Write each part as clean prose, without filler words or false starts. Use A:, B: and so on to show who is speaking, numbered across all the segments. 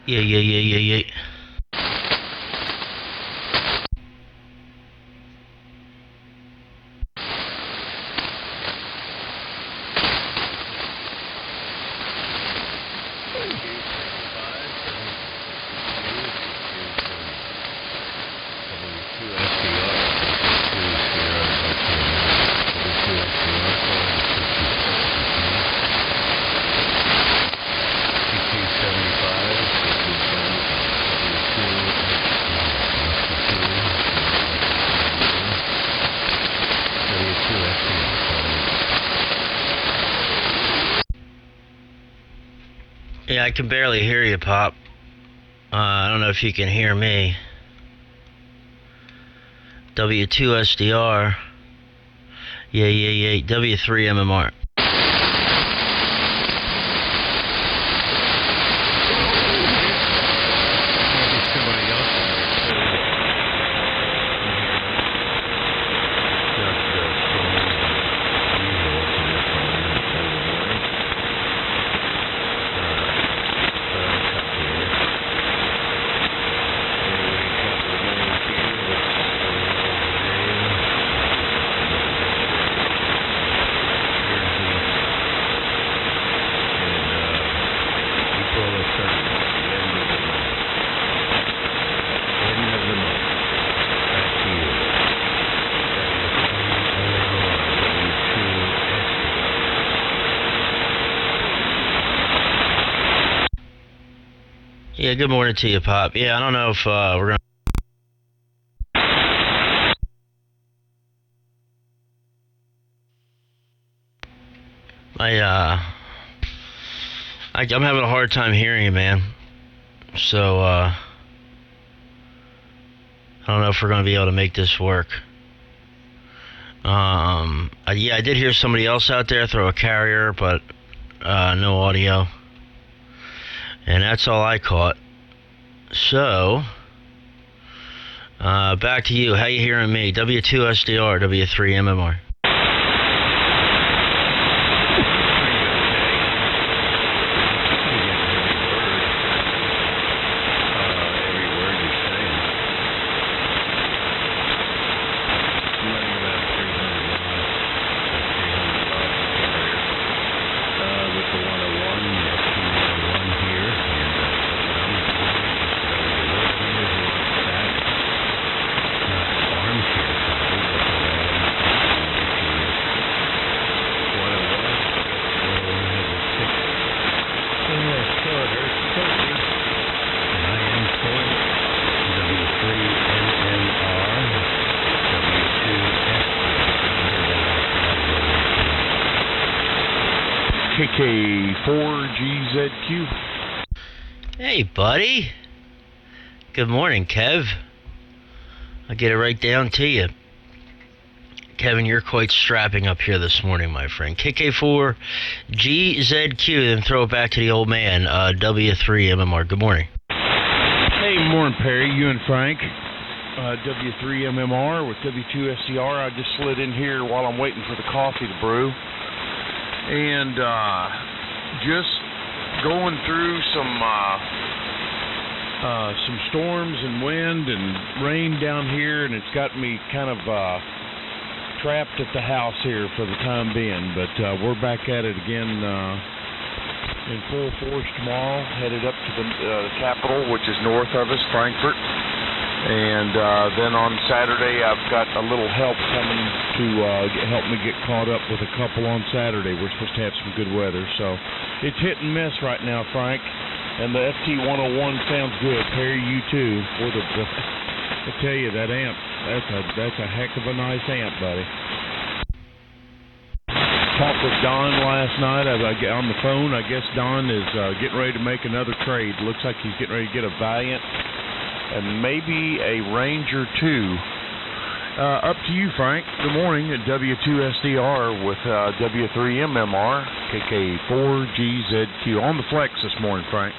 A: Yeah. Yeah, I can barely hear you, Pop. I don't know if you can hear me. W2 SDR. Yeah. W3 MMR. Yeah, good morning to you, Pop. Yeah, I don't know if we're gonna. I'm having a hard time hearing you, man. So I don't know if we're gonna be able to make this work. Yeah, I did hear somebody else out there throw a carrier, but no audio, and that's all I caught. So back to you. How you hearing me? W2 SDR, W3 MMR.
B: KK4GZQ.
A: Hey, buddy. Good morning, Kev. I'll get it right down to you. Kevin, you're quite strapping up here this morning, my friend. KK4GZQ, then throw it back to the old man, W3 MMR. Good morning.
B: Hey, morning, Perry. You and Frank. W3 MMR with W2 SDR. I just slid in here while I'm waiting for the coffee to brew. And just going through some storms and wind and rain down here, and it's got me kind of trapped at the house here for the time being. But we're back at it again in full force tomorrow, headed up to the capital, which is north of us, Frankfurt. And then on Saturday, I've got a little help coming to help me get caught up with a couple on Saturday. We're supposed to have some good weather, so it's hit and miss right now, Frank. And the FT101 sounds good. Perry, you too. I tell you, that amp, that's a heck of a nice amp, buddy. Talked with Don last night. I got on the phone. I guess Don is getting ready to make another trade. Looks like he's getting ready to get a Valiant and maybe a Ranger 2. Up to you, Frank. Good morning at W2SDR with W3MMR, KK4GZQ. On the flex this morning, Frank.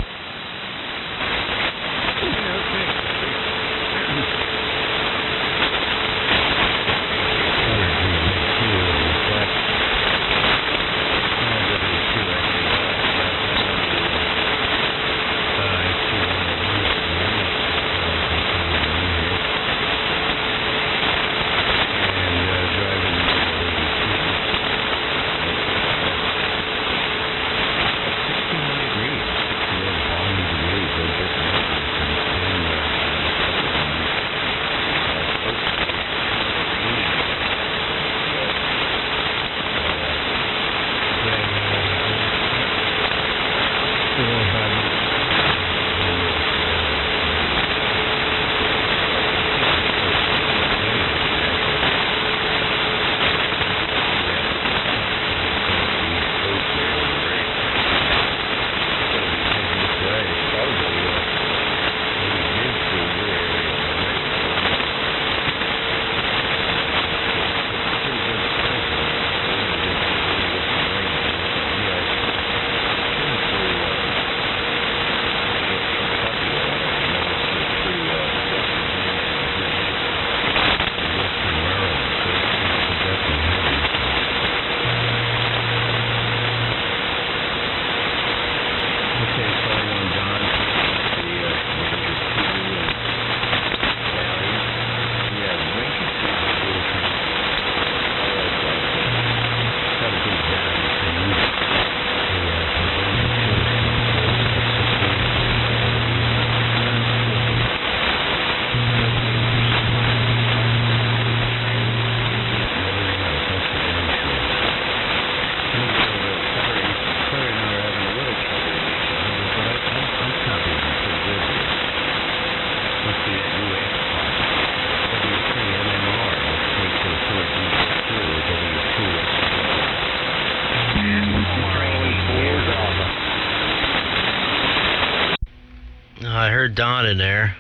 A: I heard Don in there,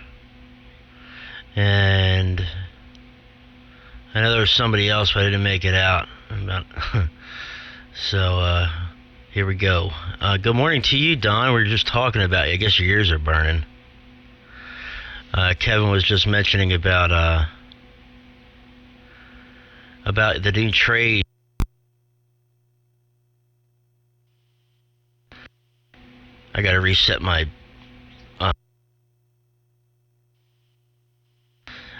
A: and I know there was somebody else, but I didn't make it out. So here we go. Good morning to you, Don. We were just talking about you. I guess your ears are burning. Kevin was just mentioning about the new trade. I got to reset my.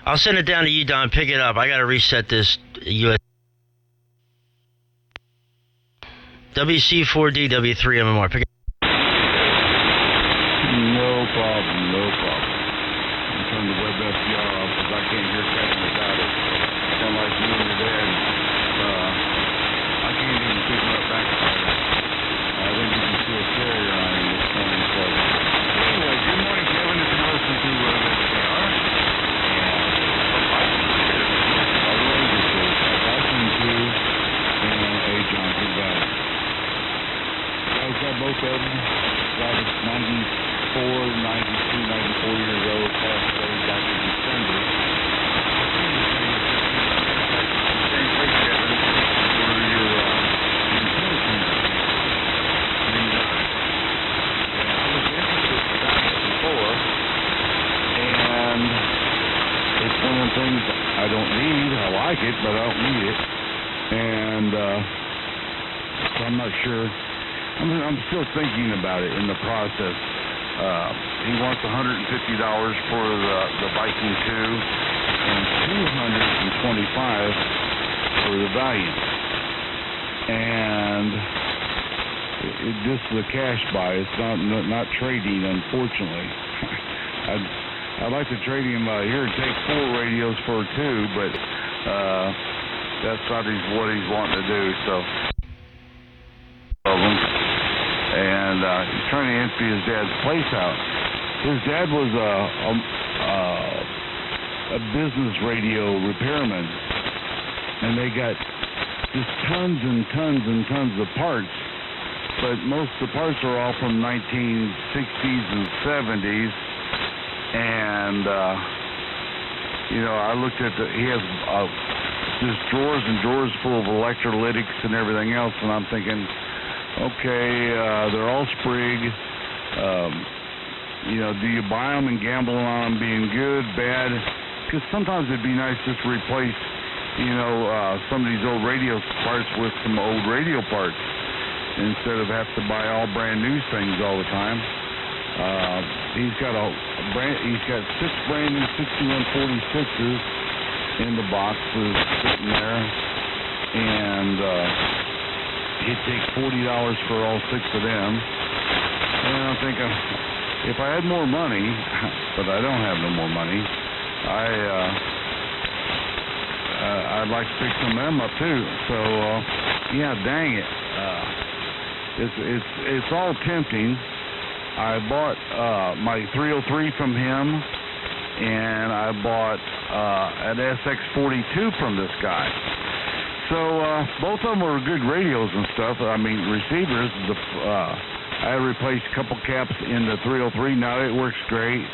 A: I'll send it down to you, Don. Pick it up. I got to reset this US WC4D W3MMR. Pick it up.
C: No problem. I'm turning the WebSDR off because I can't hear Kevin without it. Sound like me and your dad. I can't even pick my back. I think you can see a carrier on it this morning. So anyway, good morning, Kevin. If you're listening to WebSDR. Both of them, I was 94, 92, 94 years old, passed away back in December. Same place, Kevin, for your intelligence. And I was interested in that before, and it's one of the things I don't need. I like it, but I don't need it. And so I'm not sure. I'm still thinking about it in the process. He wants $150 for the Viking 2 and $225 for the Valiant. And this is a cash buy. It's not trading, unfortunately. I'd like to trade him here and take 4 radios for 2, but that's not what he's wanting to do. So. And and he's trying to empty his dad's place out. His dad was a business radio repairman, and they got just tons and tons and tons of parts, but most of the parts are all from 1960s and 70s, and I looked at he has just drawers and drawers full of electrolytics and everything else, and I'm thinking, okay, they're all Sprig. Do you buy them and gamble on them being good, bad? Because sometimes it'd be nice just to replace, some of these old radio parts with some old radio parts instead of have to buy all brand new things all the time. He's got 6 brand new 6146s in the boxes sitting there, and he'd take $40 for all 6 of them. And I'm thinking, if I had more money, but I don't have no more money, I'd like to pick some of them up too. So dang it, it's all tempting. I bought my 303 from him, and I bought an SX42 from this guy. So both of them are good radios and stuff. I mean, receivers. I replaced a couple caps in the 303. Now it works great.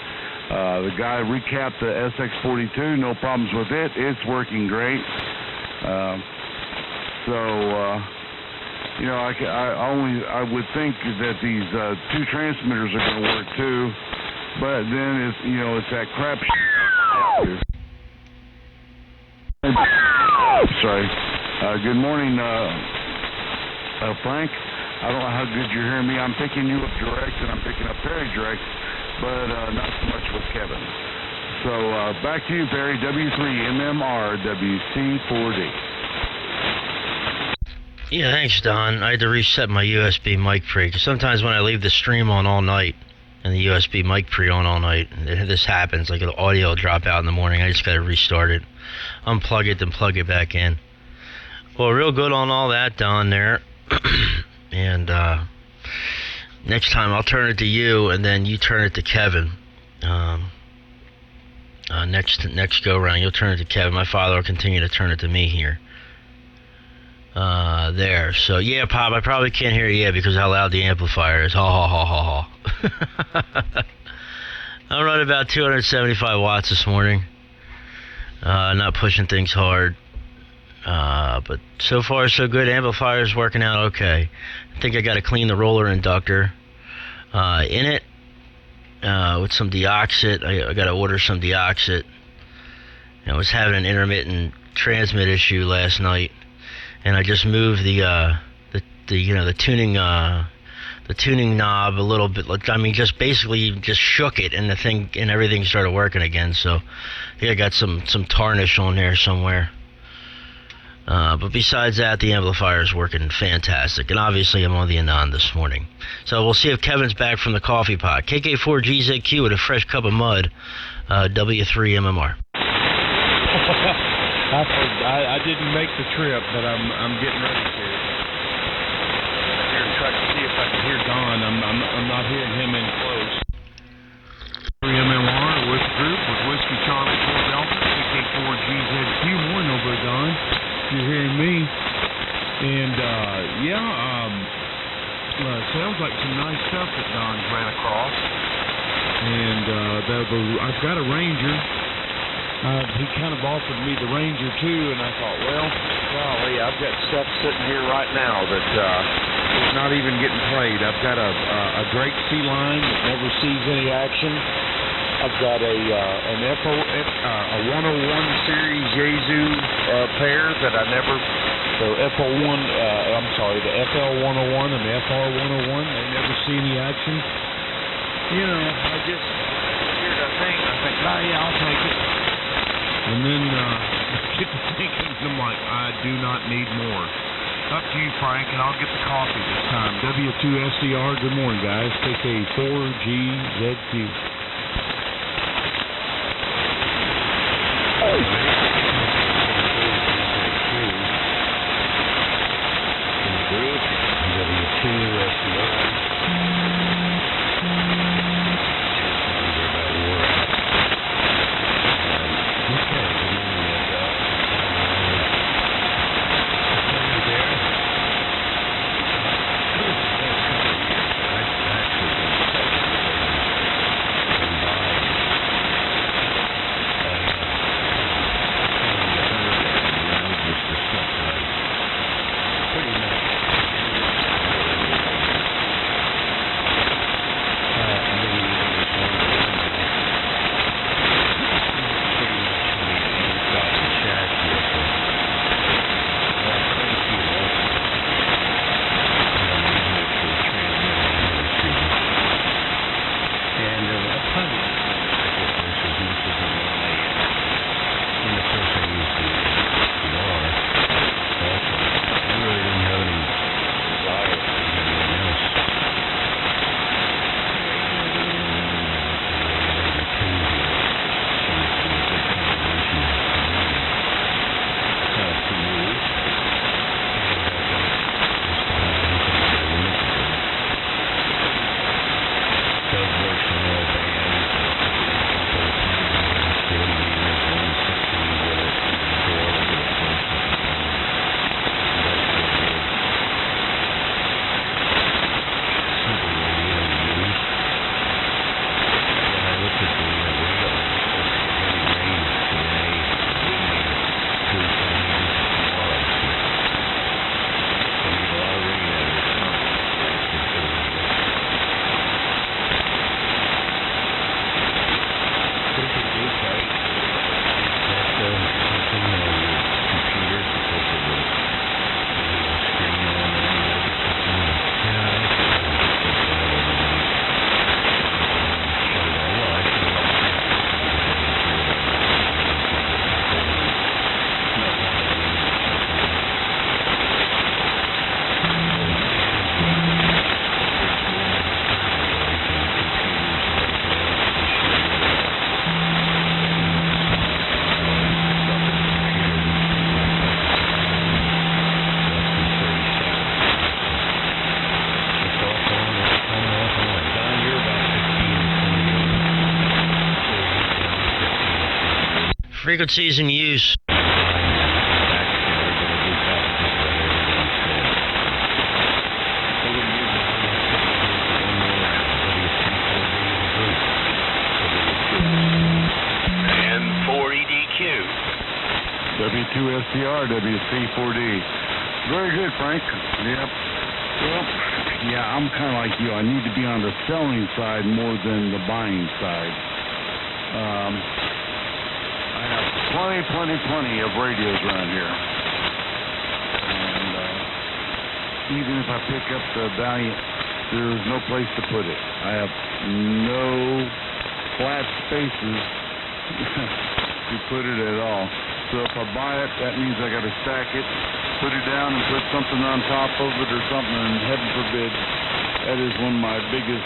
C: The guy recapped the SX42. No problems with it. It's working great. I would think that these 2 transmitters are going to work too, but then it's that crap. Sorry. Good morning, Frank. I don't know how good you're hearing me. I'm picking you up direct, and I'm picking up Perry direct, but not so much with Kevin. So back to you, Perry. W3MMR WC4D.
A: Yeah, thanks, Don. I had to reset my USB mic pre, because sometimes when I leave the stream on all night and the USB mic pre on all night, this happens, like an audio will drop out in the morning. I just got to restart it, unplug it, then plug it back in. Well, real good on all that, Don, there. And next time I'll turn it to you, and then you turn it to Kevin. Next go round, you'll turn it to Kevin. My father will continue to turn it to me here. There. So yeah, Pop, I probably can't hear you yet because how loud the amplifier is. Ha ha ha ha ha. I run about 275 watts this morning. Not pushing things hard. But so far so good. Amplifier's working out okay. I think I got to clean the roller inductor in it with some deoxit. I got to order some deoxit. I was having an intermittent transmit issue last night, and I just moved the tuning knob a little bit. I mean, just basically just shook it, and everything started working again. So I think I got some tarnish on there somewhere. But besides that, the amplifier is working fantastic. And obviously, I'm on the ANAN this morning. So we'll see if Kevin's back from the coffee pot. KK4GZQ with a fresh cup of mud. W3MMR.
B: I didn't make the trip, but I'm getting ready to. I'm here to try to see if I can hear Don. I'm not hearing him in close. MMR with group with Whiskey Charlie 4 Delta, KK4GZQ. Morning over there, Don. You're hearing me, and sounds like some nice stuff that Don's ran across, and I've got a Ranger. He kind of offered me the Ranger too, and I thought, well, golly, I've got stuff sitting here right now that is not even getting played. I've got a Drake C-line that never sees any action. I've got a 101 series Yaesu pair that I never, the FL1, the FL101 and the FR101, they never see any action. I just here's a thing. I think, yeah, I'll take it. And then I get to thinking, I'm like, I do not need more. Up to you, Frank, and I'll get the coffee this time. W2SDR, good morning, guys. KK4GZQ. W2SDR.
A: Frequencies in use.
C: W2 SDR, WC4D. Very good, Frank. Yep. Well, yeah, I'm kind of like you. I need to be on the selling side more than the buying side. I have plenty of radios around here. And even if I pick up the Valiant, there's no place to put it. I have no flat spaces to put it at all. So if I buy it, that means I got to stack it, put it down, and put something on top of it or something, and heaven forbid, that is one of my biggest,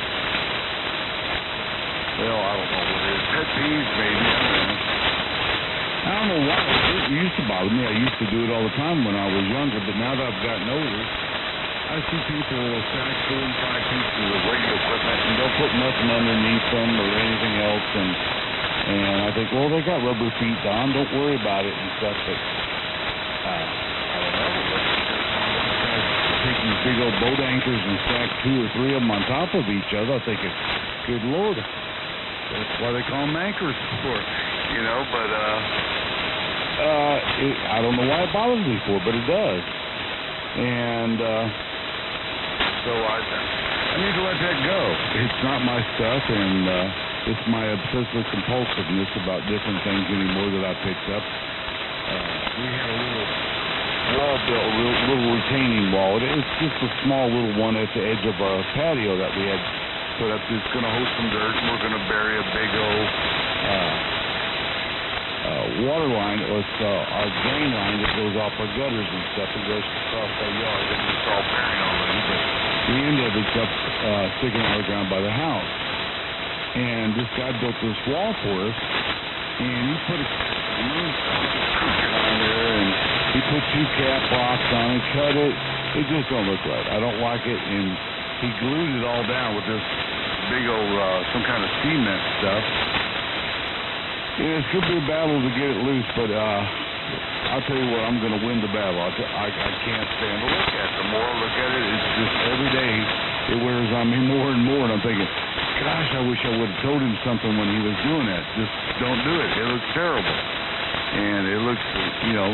C: well, I don't know what it is, pet peeves maybe, I don't know why, it used to bother me. I used to do it all the time when I was younger, but now that I've gotten older, I see people stack 4 and 5 pieces of radio equipment, and don't put nothing underneath them or anything else, and I think, well, they got rubber feet, Don. Don't worry about it and stuff. But I don't know. Take these big old boat anchors and stack 2 or 3 of them on top of each other. I think, good Lord, that's why they call them anchors for, you know. But I don't know why it bothers me for, but it does. And so I need to let that go. It's not my stuff, and it's my obsessive compulsiveness about different things anymore that I picked up. We had a little wall built, a little retaining wall. It's just a small little one at the edge of our patio that we had put up. It's going to host some dirt, and we're going to bury a big old water line. It's our drain line that goes off our gutters and stuff and goes across our yard. It's all buried already, but the end of it's up sticking out of the ground by the house. And this guy built this wall for us, and he put a on there, and he put 2 cap blocks on it, cut it. It just don't look right. I don't like it, and he glued it all down with this big old, some kind of cement stuff. Yeah, it's going to be a battle to get it loose, but I'll tell you what, I'm going to win the battle. I can't stand to look at it. The more I look at it, it's just every day it wears on me more and more, and I'm thinking, gosh, I wish I would have told him something when he was doing that. Just don't do it. It looks terrible. And it looks, you know,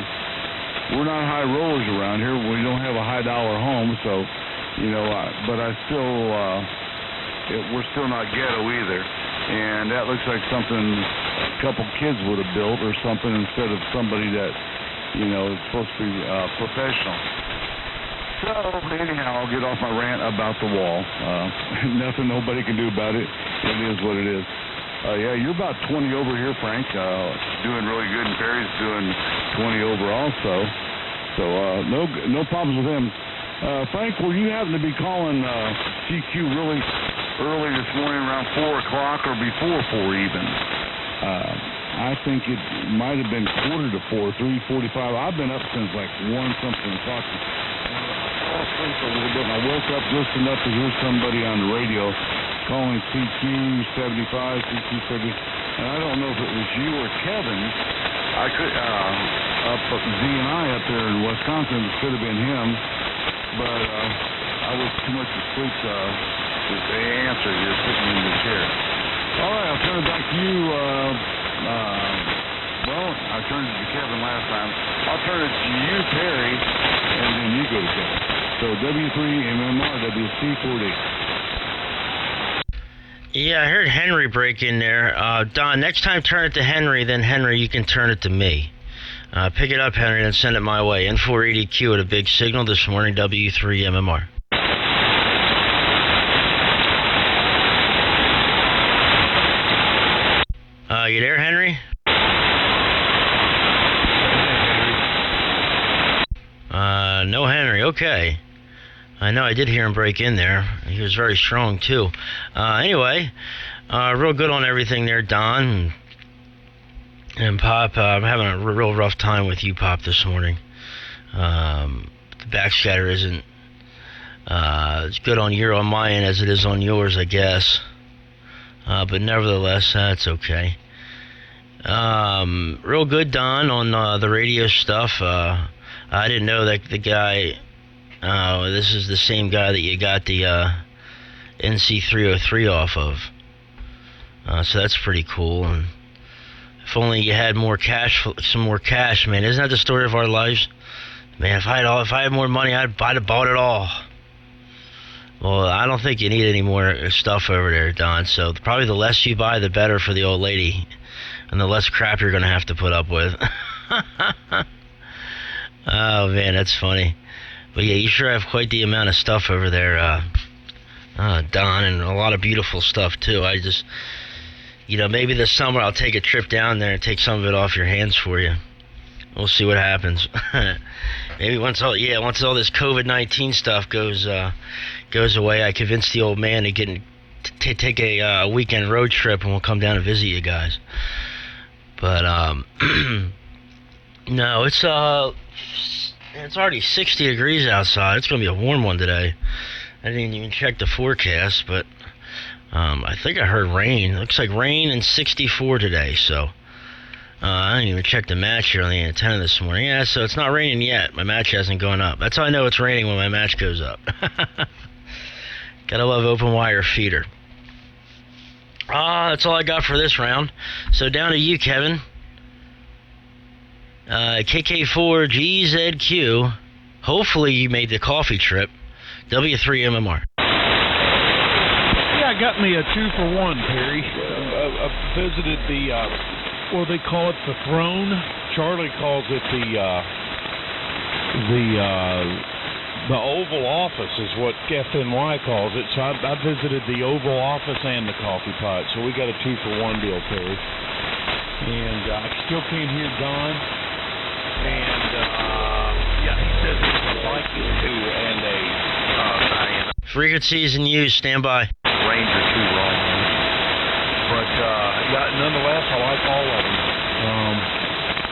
C: we're not high rollers around here. We don't have a high dollar home, so, you know, but I still, we're still not ghetto either. And that looks like something a couple kids would have built or something instead of somebody that, you know, is supposed to be professional. So, anyhow, I'll get off my rant about the wall. Nothing nobody can do about it. It is what it is. Yeah, you're about 20 over here, Frank. Doing really good, and Perry's doing 20 over also. So, no problems with him. Frank, were you happen to be calling CQ really early this morning around 4 o'clock or before 4 even? I think it might have been 3:45. I've been up since like 1-something o'clock. I sleep a little bit, and I woke up just enough to hear somebody on the radio calling CQ 75, CQ 70, and I don't know if it was you or Kevin. I could up Z&I up there in Wisconsin. It could have been him, but I was too much asleep to answer. You're sitting in the chair. All right, I'll turn it back to you. Well, I turned it to Kevin last time. I'll turn it to you, Perry, and then you go to Kevin. So W3 MMR WC40.
A: Yeah, I heard Henry break in there. Don, next time turn it to Henry, then Henry, you can turn it to me. Pick it up, Henry, and send it my way. N480Q at a big signal this morning, W3 MMR. You there, Henry? No Henry, okay. I know I did hear him break in there. He was very strong, too. Anyway, real good on everything there, Don. And Pop, I'm having a real rough time with you, Pop, this morning. The backscatter isn't as good on my end as it is on yours, I guess. But nevertheless, that's okay. Real good, Don, on the radio stuff. I didn't know that the guy. This is the same guy that you got the NC303 off of. So that's pretty cool. And if only you had more cash, some more cash, man. Isn't that the story of our lives, man? If I had more money, I'd have bought it all. Well, I don't think you need any more stuff over there, Don. So probably the less you buy, the better for the old lady, and the less crap you're gonna have to put up with. Oh man, that's funny. But yeah, you sure have quite the amount of stuff over there, Don, and a lot of beautiful stuff too. I just, maybe this summer I'll take a trip down there and take some of it off your hands for you. We'll see what happens. Maybe once all this COVID-19 stuff goes away, I convince the old man to take a weekend road trip, and we'll come down and visit you guys. But no, it's already 60 degrees outside. It's gonna be a warm one today. I didn't even check the forecast, but I think I heard rain. It looks like rain and 64 today. So I didn't even check the match here on the antenna this morning. Yeah, so it's not raining yet. My match hasn't gone up. That's how I know it's raining, when my match goes up. Gotta love open wire feeder. That's all I got for this round. So down to you, Kevin. KK4GZQ. Hopefully you made the coffee trip. W3MMR.
B: Yeah, I got me a 2-for-1, Perry. I visited the, they call it the throne. Charlie calls it the Oval Office is what FNY calls it. So I visited the Oval Office and the coffee pot. So we got a 2-for-1 deal, Perry. And I still can't hear Don. And yeah, he says it's a Viking 2 and a Diana.
A: Frequencies in use. Stand by.
C: Ranger 2 wrong.
B: But nonetheless, I like all of them.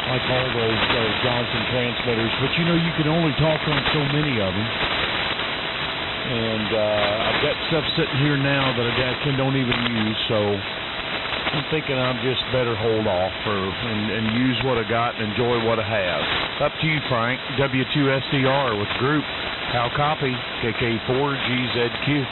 B: I like all those Johnson transmitters. But you can only talk on so many of them. And I've got stuff sitting here now that I don't even use. So I'm thinking I'm just better hold off and use what I got and enjoy what I have. Up to you, Frank. W2SDR with group. How copy? KK4GZQ.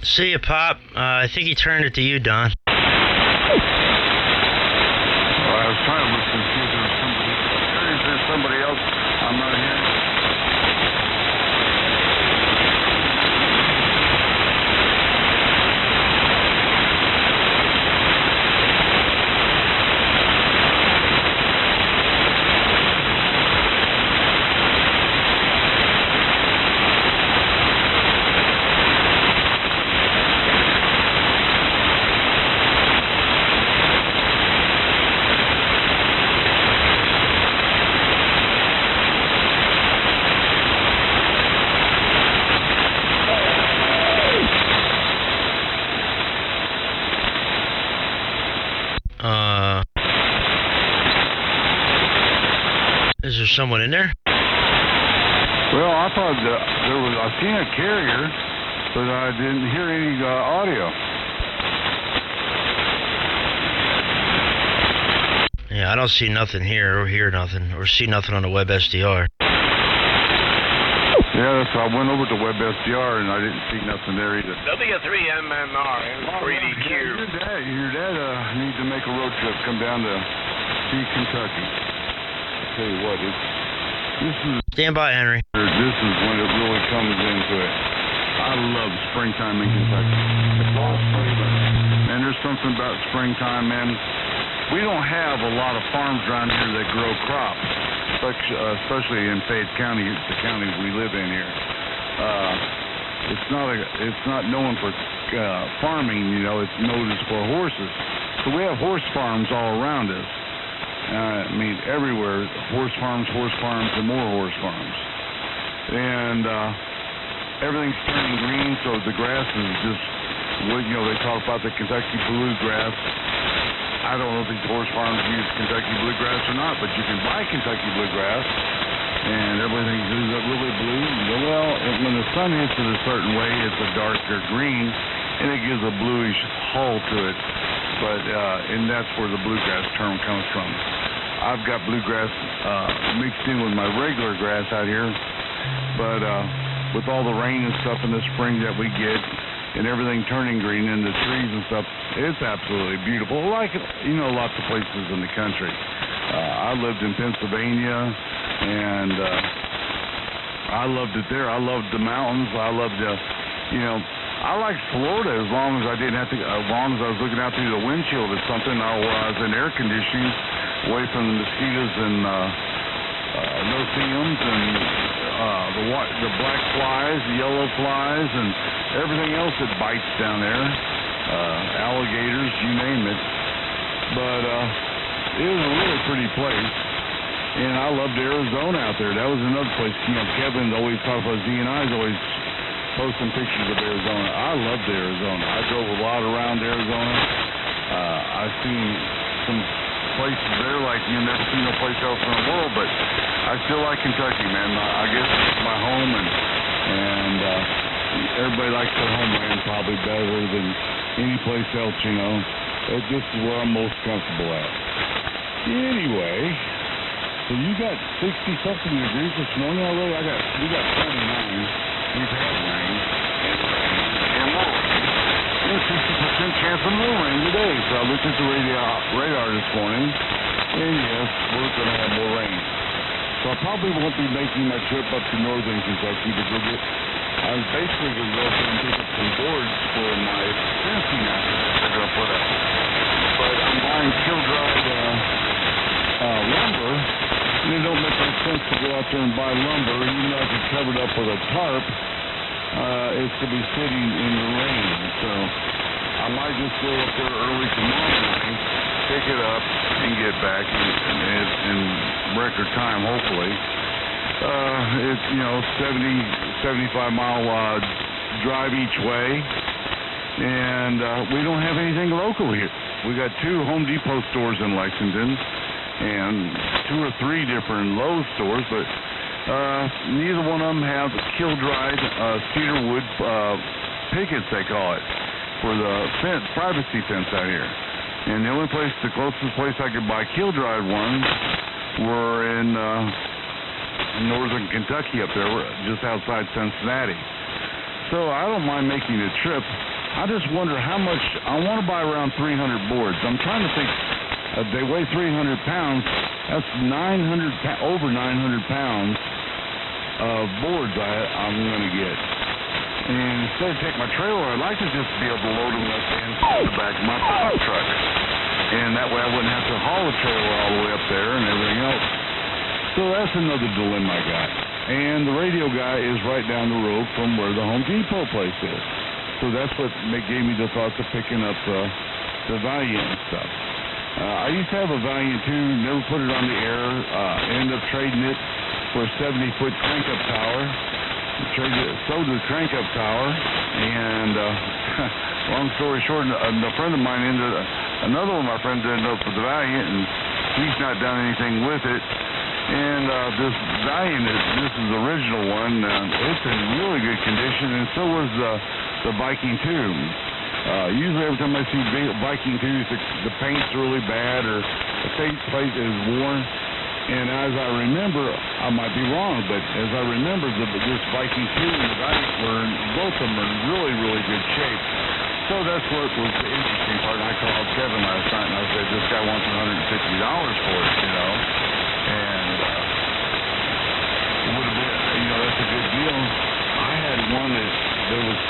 A: See you, Pop. I think he turned it to you, Don.
C: I was trying to listen to see if there was somebody. Is there somebody else I'm not hearing?
A: Is there someone in there?
C: Well, I thought I seen a carrier, but I didn't hear any audio.
A: Yeah, I don't see nothing here or hear nothing or see nothing on the web SDR.
C: Yeah, that's why I went over to Web SDR and I didn't see nothing there either.
D: W3MMR and 3DQ.
C: Your dad needs to make a road trip, come down to see Kentucky. I'll tell you what, this is
A: Stand by, Henry.
C: when it really comes into it. I love springtime in Kentucky. It's all spring, and there's something about springtime, man. We don't have a lot of farms around here that grow crops, especially in Fayette County, the counties we live in here. It's not known for farming, you know. It's known for horses. So we have horse farms all around us. I mean, everywhere, horse farms, and more horse farms. And everything's turning green, so the grass is just, you know, they talk about the Kentucky bluegrass. I don't know if these horse farms use Kentucky bluegrass or not, but you can buy Kentucky bluegrass, and everything is really blue. Well, when the sun hits it a certain way, it's a darker green, and it gives a bluish hull to it. But and that's where the bluegrass term comes from. I've got bluegrass mixed in with my regular grass out here, but with all the rain and stuff in the spring that we get, and everything turning green and the trees and stuff, it's absolutely beautiful. Like, you know, lots of places in the country. I lived in Pennsylvania, and I loved it there. I loved the mountains. I loved you know, I liked Florida as long as I didn't have to, as long as I was looking out through the windshield or something, or I was in air conditioning, away from the mosquitoes and no-see-ums and the black flies, the yellow flies, and everything else that bites down there, alligators, you name it. But it was a really pretty place, and I loved Arizona out there. That was another place. You know, Kevin always talks about Z&I's always posting pictures of Arizona. I loved Arizona. I drove a lot around Arizona. I've seen some places there like you never seen no place else in the world, but I still like Kentucky, man. I guess it's my home, and everybody likes their homeland probably better than any place else, you know. This is where I'm most comfortable at. Anyway, so you got 60-something degrees this morning already? We got 29. We've had rain. And more. There's 60% chance of more rain today. So I looked at the radar this morning, and yes, we're going to have more rain. So I probably won't be making my trip up to northern Kentucky to go get. I was basically going to go up there and pick up some boards for my fencing out there that they're going to put up. But I'm buying kill-dried lumber, and it don't make any sense to go out there and buy lumber, even though I could cover it up with a tarp. It's to be sitting in the rain. So I might just go up there early tomorrow morning, pick it up, and get back in record time, hopefully. It's, you know, 75-mile drive each way, and we don't have anything local here. We got 2 Home Depot stores in Lexington, and 2 or 3 different Lowe's stores, but neither one of them have kill-dried cedar wood pickets, they call it, for the fence, privacy fence out here. And the closest place I could buy kill-dried ones were in northern Kentucky up there, just outside Cincinnati. So I don't mind making a trip. I just wonder how much. I want to buy around 300 boards. I'm trying to think. They weigh 300 pounds. That's over 900 pounds of boards I'm going to get. And instead of taking my trailer, I'd like to just be able to load them up in the back of my pickup truck. And that way I wouldn't have to haul the trailer all the way up there and everything else. So that's another dilemma I got. And the radio guy is right down the road from where the Home Depot place is. So that's what gave me the thoughts of picking up the Valiant and stuff. I used to have a Valiant too, never put it on the air, ended up trading it for a 70-foot crank-up tower. Sold the crank-up tower, and long story short, a friend of mine another one of my friends ended up with the Valiant, and he's not done anything with it. And this Valiant, this is the original one, it's in really good condition, and so was the Viking 2. Usually every time I see Viking 2s, the paint's really bad or the faceplate is worn. And as I remember, I might be wrong, but as I remember, this Viking 2 and the Valiant were both of them are in really, really good shape. So that's what was the interesting part. I called Kevin last night and I said, this guy wants $150 for it, you know. And it would have been, you know, that's a good deal. I had one that was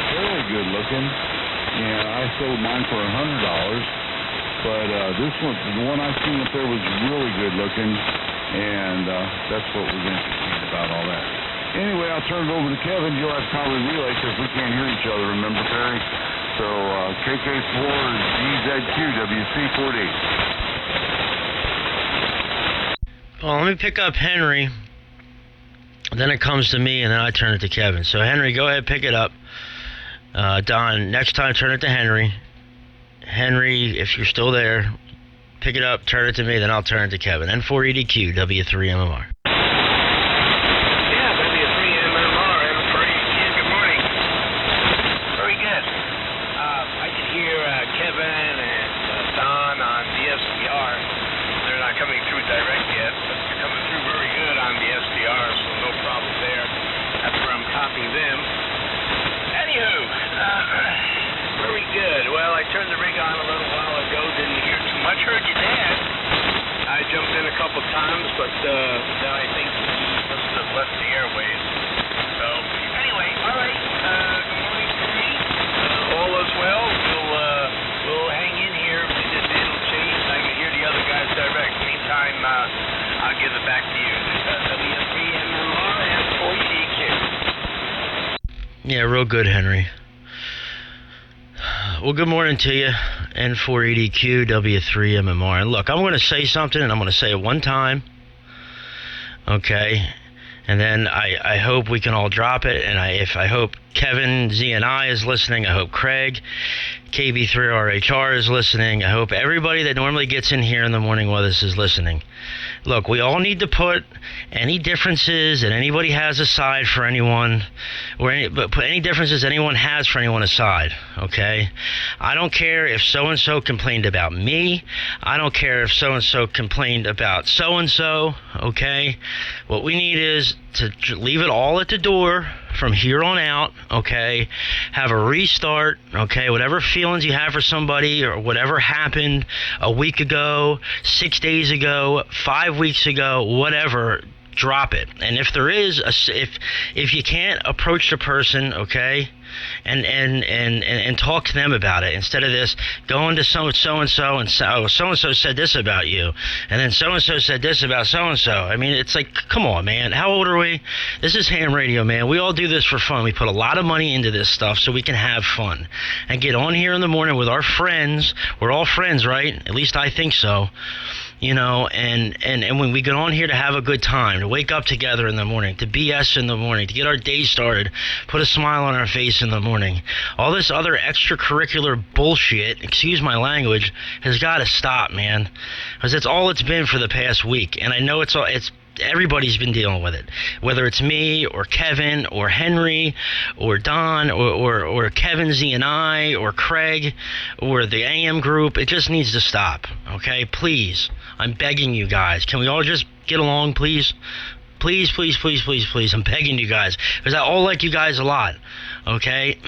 C: fairly good looking, and I sold mine for $100. But this one, the one I seen up there was really good looking, and that's what was interesting about all that. Anyway, I'll turn it over to Kevin. You'll have to probably relay because we can't hear each other, remember, Perry? So KK4 GZQ WC48.
A: Well, let me pick up Henry. Then it comes to me, and then I turn it to Kevin. So, Henry, go ahead, pick it up. Don, next time, turn it to Henry. Henry, if you're still there, pick it up, turn it to me, then I'll turn it to Kevin. N4EDQ, W3MMR.
D: Yeah, W3MMR, N4EDQ, good morning. Very good. I can hear Kevin and Don on the SDR. They're not coming through direct yet, but they're coming through very good on the SDR, so no problem there. That's where I'm copying them. Anywho, very good. Well, I turned the rig on a little while ago, didn't hear too much. Heard you there. I jumped in a couple times, but then I think you must have left the airwaves. So, anyway, all right. Good morning to me. All is well. We'll hang in here. If it'll change, I can hear the other guys direct. Meantime, I'll give it back to you. W3MMR and 4EDQ.
A: Yeah, real good, Henry. Well, good morning to you, N4EDQ, W3MMR. And look, I'm going to say something, and I'm going to say it one time, okay? And then I hope we can all drop it, and I hope Kevin ZNI is listening. I hope Craig, KB3RHR is listening. I hope everybody that normally gets in here in the morning with us is listening. Look, we all need to put any differences that anybody has aside for anyone, but put any differences anyone has for anyone aside, okay? I don't care if so-and-so complained about me. I don't care if so-and-so complained about so-and-so, okay? What we need is to leave it all at the door from here on out, okay? Have a restart, okay? Whatever feelings you have for somebody or whatever happened a week ago, 6 days ago, 5 weeks ago, whatever, drop it. And if there is if you can't approach the person, okay, and talk to them about it instead of this going to so and so and so said this about you, and then so and so said this about so and so. I mean, it's like, come on, man. How old are we? This is ham radio, man. We all do this for fun. We put a lot of money into this stuff so we can have fun and get on here in the morning with our friends. We're all friends, right? At least I think so. You know, and when we get on here to have a good time, to wake up together in the morning, to BS in the morning, to get our day started, put a smile on our face in the morning. All this other extracurricular bullshit, excuse my language, has got to stop, man. Because that's all it's been for the past week. And I know it's everybody's been dealing with it, whether it's me or Kevin or Henry or Don or Kevin Z and I or Craig or the AM group. It just needs to stop, okay? Please, I'm begging you guys. Can we all just get along, please? Please, please, please, please, please. I'm begging you guys, because I all like you guys a lot, okay?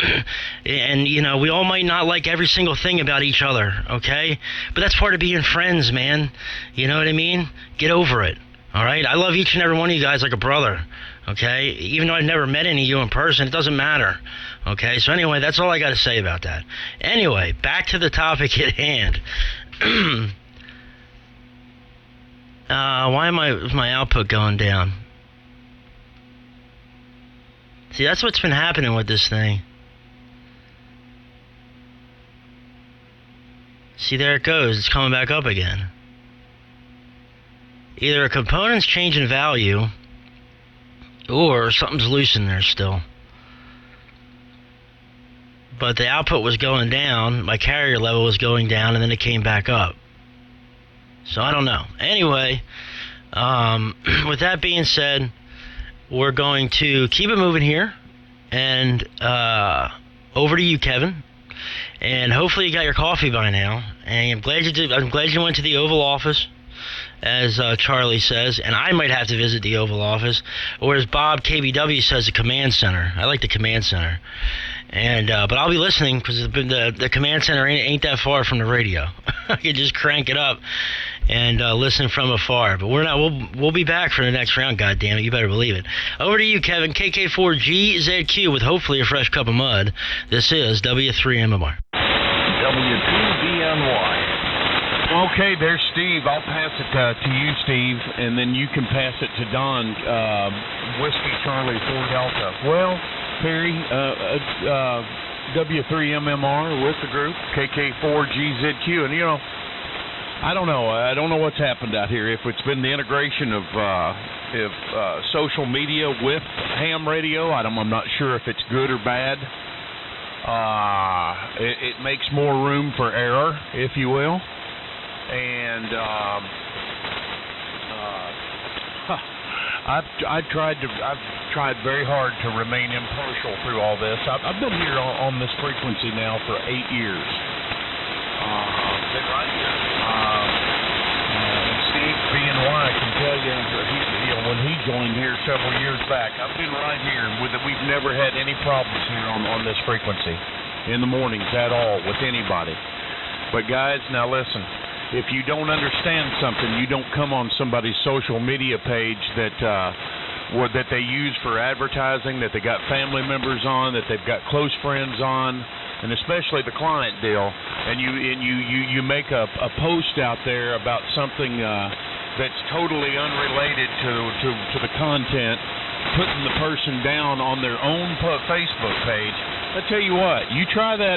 A: And, you know, we all might not like every single thing about each other, okay? But that's part of being friends, man. You know what I mean? Get over it. All right, I love each and every one of you guys like a brother, okay? Even though I've never met any of you in person, it doesn't matter, okay? So anyway, that's all I got to say about that. Anyway, back to the topic at hand. Why is my output going down? See, that's what's been happening with this thing. See, there it goes. It's coming back up again. Either a component's changing value or something's loose in there still. But the output was going down, my carrier level was going down, and then it came back up. So I don't know. Anyway, with that being said, we're going to keep it moving here. And over to you, Kevin. And hopefully you got your coffee by now. And I'm glad you did. I'm glad you went to the Oval Office. as Charlie says, and I might have to visit the Oval Office, or as Bob KBW says, the command center. I like the command center, and but I'll be listening because the command center ain't that far from the radio. I can just crank it up and listen from afar. But we're not. We'll be back for the next round. God damn it, you better believe it. Over to you, Kevin. KK4GZQ with hopefully a fresh cup of mud. This is W3MMR.
C: W2BNY.
B: Okay, there's Steve. I'll pass it to you, Steve, and then you can pass it to Don. Whiskey Charlie 4 Delta. Well, Perry, W3MMR with the group, KK4GZQ, and I don't know. I don't know what's happened out here. If it's been the integration of social media with ham radio, I'm not sure if it's good or bad. It makes more room for error, if you will. And I've tried very hard to remain impartial through all this. I've been here on this frequency now for 8 years. Been right here. And Steve BNY can tell you, when he joined here several years back, I've been right here we've never had any problems here on this frequency in the mornings at all with anybody. But guys, now listen. If you don't understand something, you don't come on somebody's social media page that they use for advertising, that they got family members on, that they've got close friends on, and especially the client deal. And you make a post out there about something that's totally unrelated to the content, putting the person down on their own Facebook page. I tell you what, you try that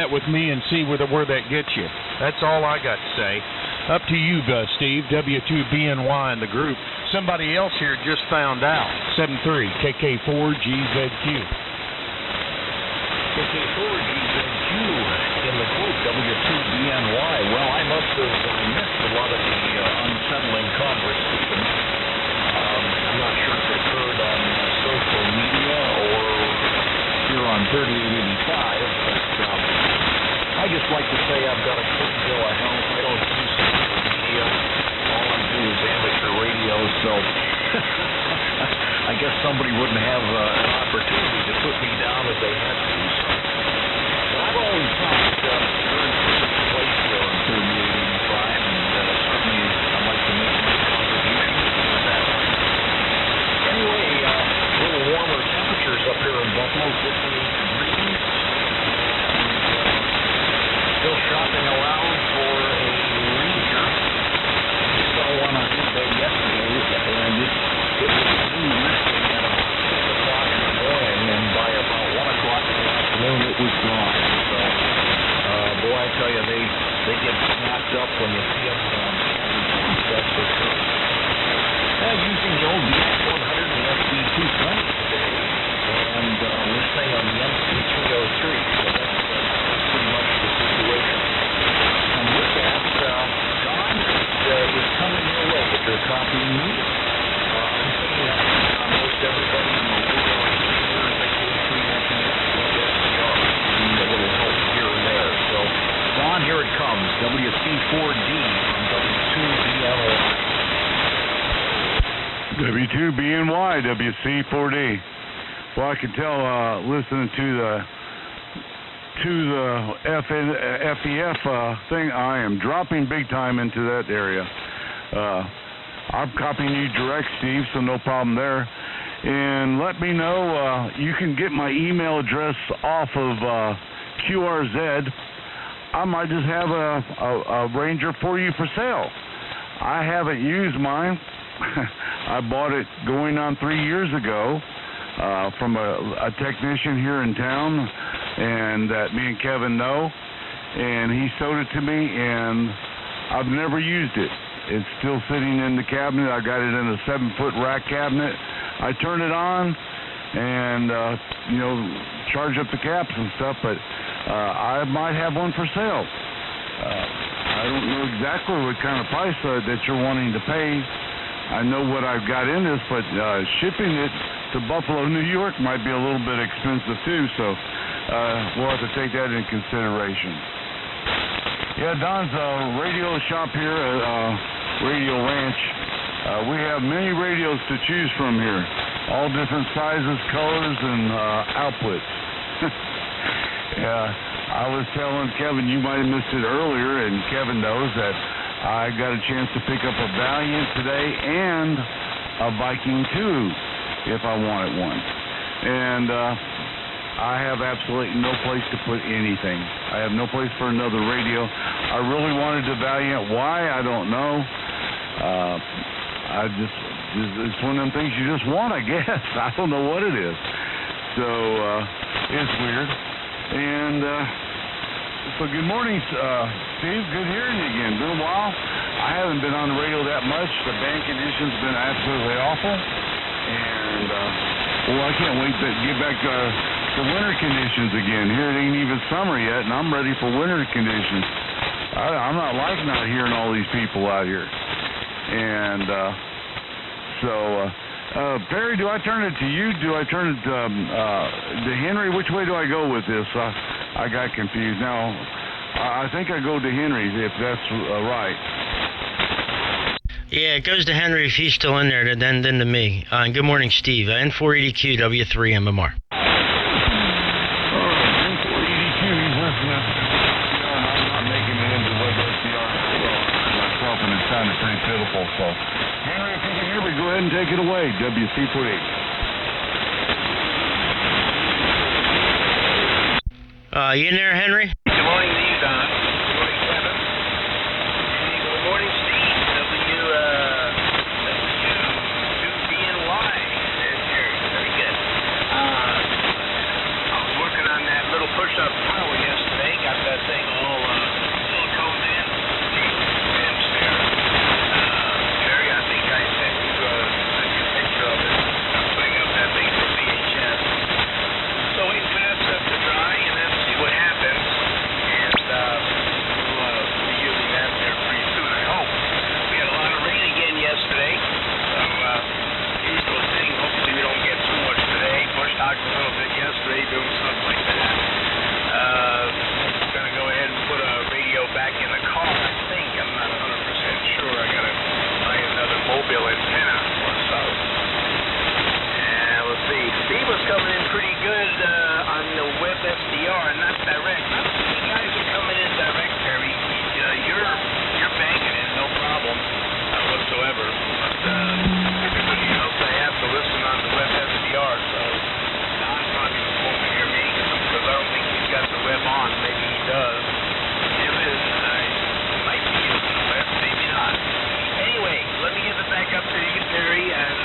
B: with me and see where that gets you. That's all I got to say. Up to you, Steve, W2BNY in the group. Somebody else here just found out. 73KK4GZQ.
C: KK4GZQ in the group, W2BNY. Well, I must have missed a lot of the unsettling conversation. I'm not sure if it's heard on social media or here on 3885, but I just like to say I've got a quick bill of health. I don't use social media. All I do is amateur radio, so I guess somebody wouldn't have an opportunity to put me down if they had to. So. But I've always thought you're in a place here on 3885, and certainly I'd like to make my contribution to that. Anyway, a little warmer temperatures up here in Buffalo, 58 degrees. Still shopping around for a Ranger. I saw one on eBay yesterday, and it was new listing at about 6 o'clock in the morning, and by about 1 o'clock in the afternoon, it was gone. So, boy, I tell you, they get snapped up when you see them on TV, that's for sure. Using the old DX100 and SD220 today, and listening on the MC303, so that's pretty much the situation. And with that, Don is coming your way if you're copying me. I'm thinking that most everybody in the world here is SDR. Need a little help here and there. So, Don, here it comes. WC4D from W2BNY.
E: W2BNY, WC4D. Well, I can tell listening to the FEF thing, I am dropping big time into that area. I'm copying you direct, Steve, so no problem there. And let me know, you can get my email address off of QRZ. I might just have a Ranger for you for sale. I haven't used mine. I bought it going on 3 years ago from a technician here in town, and that me and Kevin know, and he sold it to me, and I've never used it. It's still sitting in the cabinet. I got it in a 7-foot rack cabinet. I turn it on and charge up the caps and stuff, but I might have one for sale. I don't know exactly what kind of price that you're wanting to pay. I know what I've got in this, but shipping it to Buffalo, New York might be a little bit expensive too, so we'll have to take that into consideration. Yeah, Don's radio shop here Radio Ranch. We have many radios to choose from here, all different sizes, colors, and outputs. I was telling Kevin, you might have missed it earlier, and Kevin knows that I got a chance to pick up a Valiant today and a Viking 2 if I wanted one. And I have absolutely no place to put anything. I have no place for another radio. I really wanted the Valiant. Why? I don't know. It's one of them things you just want, I guess. I don't know what it is. So it's weird. And so good morning, Steve. Good hearing you again. Been a while. I haven't been on the radio that much. The band conditions have been absolutely awful. And well, I can't wait to get back to winter conditions again. Here it ain't even summer yet, and I'm ready for winter conditions. I'm not liking not hearing all these people out here. And Perry, do I turn it to you? Do I turn it to Henry? Which way do I go with this? I got confused. Now, I think I go to Henry if that's right.
A: Yeah, it goes to Henry if he's still in there, then to me. And good morning, Steve. N480Q, W3MMR.
E: Sounded pretty pitiful, so Henry, if you can hear me, go ahead and take it away. WC48.
A: You in there, Henry?
D: Good morning to you, Don. Good morning, Kevin. And good morning, Steve. W2BNY. Very good. I was working on that little push-up tower yesterday. Got that thing all siliconed in. Doing something like that. Gonna go ahead and put a radio back in the car. I think I'm not 100% sure. I gotta buy another mobile antenna or so. And let's see. Steve was coming in pretty good on the web SDR, not direct. Not many guys are coming in direct, Terry. You're banging it, no problem whatsoever. But everybody else I have to listen on the web SDR, so. I don't think he's got the web on. Maybe he does. Might be using the web, maybe not. Anyway, let me give it back up to you, Terry, and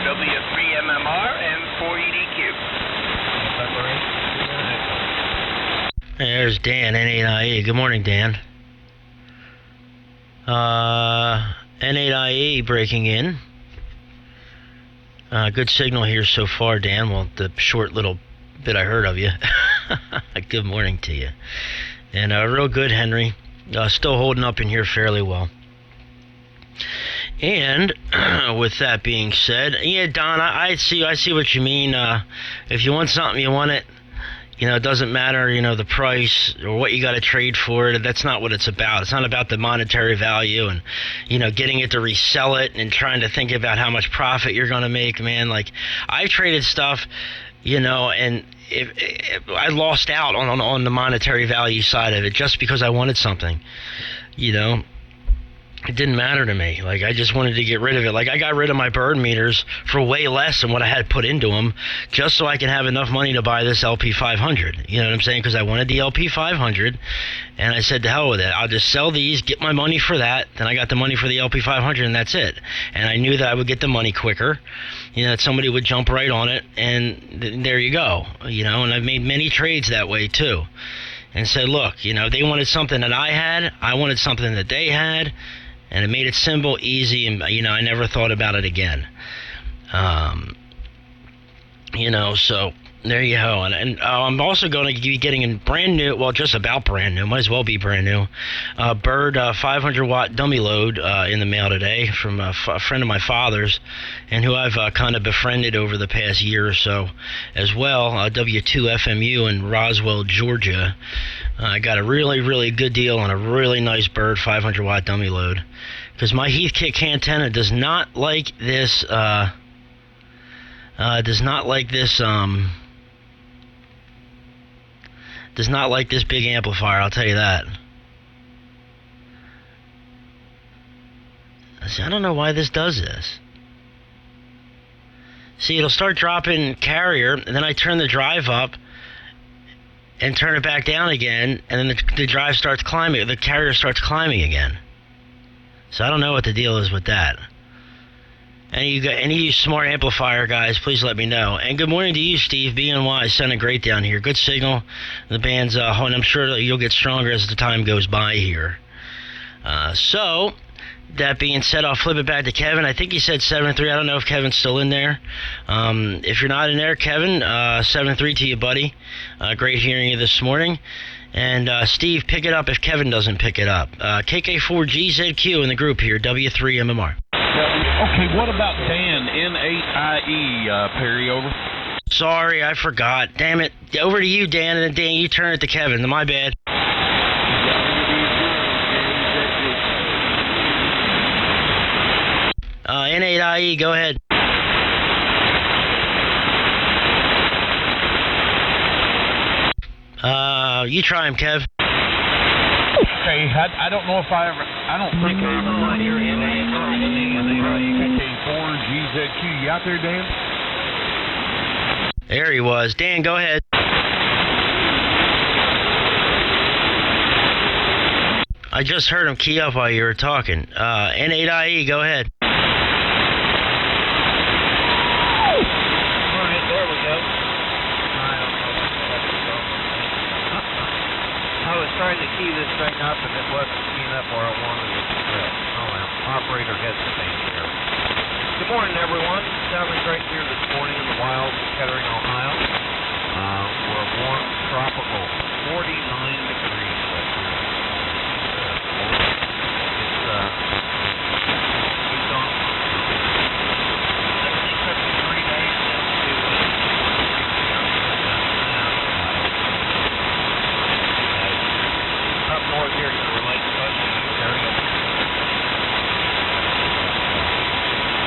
D: W3MMR and 480Q.
A: Hey, there's Dan, N8IE. Good morning, Dan. N8IE breaking in. Good signal here so far, Dan. Well, the short little bit I heard of you. Good morning to you. And real good, Henry. Still holding up in here fairly well. And with that being said, yeah, Don, I see what you mean. If you want something, you want it. It doesn't matter, the price or what you got to trade for it. That's not what it's about. It's not about the monetary value and, getting it to resell it and trying to think about how much profit you're going to make, man. Like, I've traded stuff, and if I lost out on the monetary value side of it just because I wanted something, it didn't matter to me. Like, I just wanted to get rid of it. Like, I got rid of my bird meters for way less than what I had put into them just so I can have enough money to buy this LP500. You know what I'm saying? Because I wanted the LP500, and I said, to hell with it. I'll just sell these, get my money for that. Then I got the money for the LP500, and that's it. And I knew that I would get the money quicker. That somebody would jump right on it, and there you go. And I've made many trades that way, too. And said, look, they wanted something that I had. I wanted something that they had. And it made it simple, easy, and, I never thought about it again. So there you go. And I'm also going to be getting a brand new, well, just about brand new, might as well be brand new, Bird 500-watt dummy load in the mail today from a friend of my father's, and who I've kind of befriended over the past year or so as well, W2FMU in Roswell, Georgia. I got a really, really good deal on a really nice Bird 500-watt dummy load. because my Heathkit antenna does not like this. Does not like this big amplifier. I'll tell you that. See, I don't know why this does this. See, it'll start dropping carrier, and then I turn the drive up and turn it back down again, and then the drive starts climbing. The carrier starts climbing again. So I don't know what the deal is with that. Any of you smart amplifier guys, please let me know. And good morning to you, Steve. BNY is sounding great down here. Good signal. The band's and I'm sure that you'll get stronger as the time goes by here. So that being said, I'll flip it back to Kevin. I think he said 7-3. I don't know if Kevin's still in there. If you're not in there, Kevin, 7-3 to you, buddy. Great hearing you this morning. And Steve, pick it up if Kevin doesn't pick it up. KK4GZQ in the group here, W3MMR.
B: Okay, what about Dan, N8IE, Perry, over?
A: Sorry, I forgot. Damn it. Over to you, Dan, and then Dan, you turn it to Kevin. My bad. N8IE, go ahead. You try him, Kev.
B: Okay, I don't know if I don't think I ever heard your KK4GZQ. You out there, Dan?
A: There he was. Dan, go ahead. I just heard him key up while you were talking. N8IE, go ahead.
D: Alright, there we go. I was trying to key this thing up and it wasn't keying up where I wanted it to go. Oh well, operator has the thing here. Good morning, everyone. Sounding great here this morning in the wilds of Kettering, Ohio. We're warm, tropical, 49 degrees up here. It's on. It took me 3 days to up north here to relate to us in this area.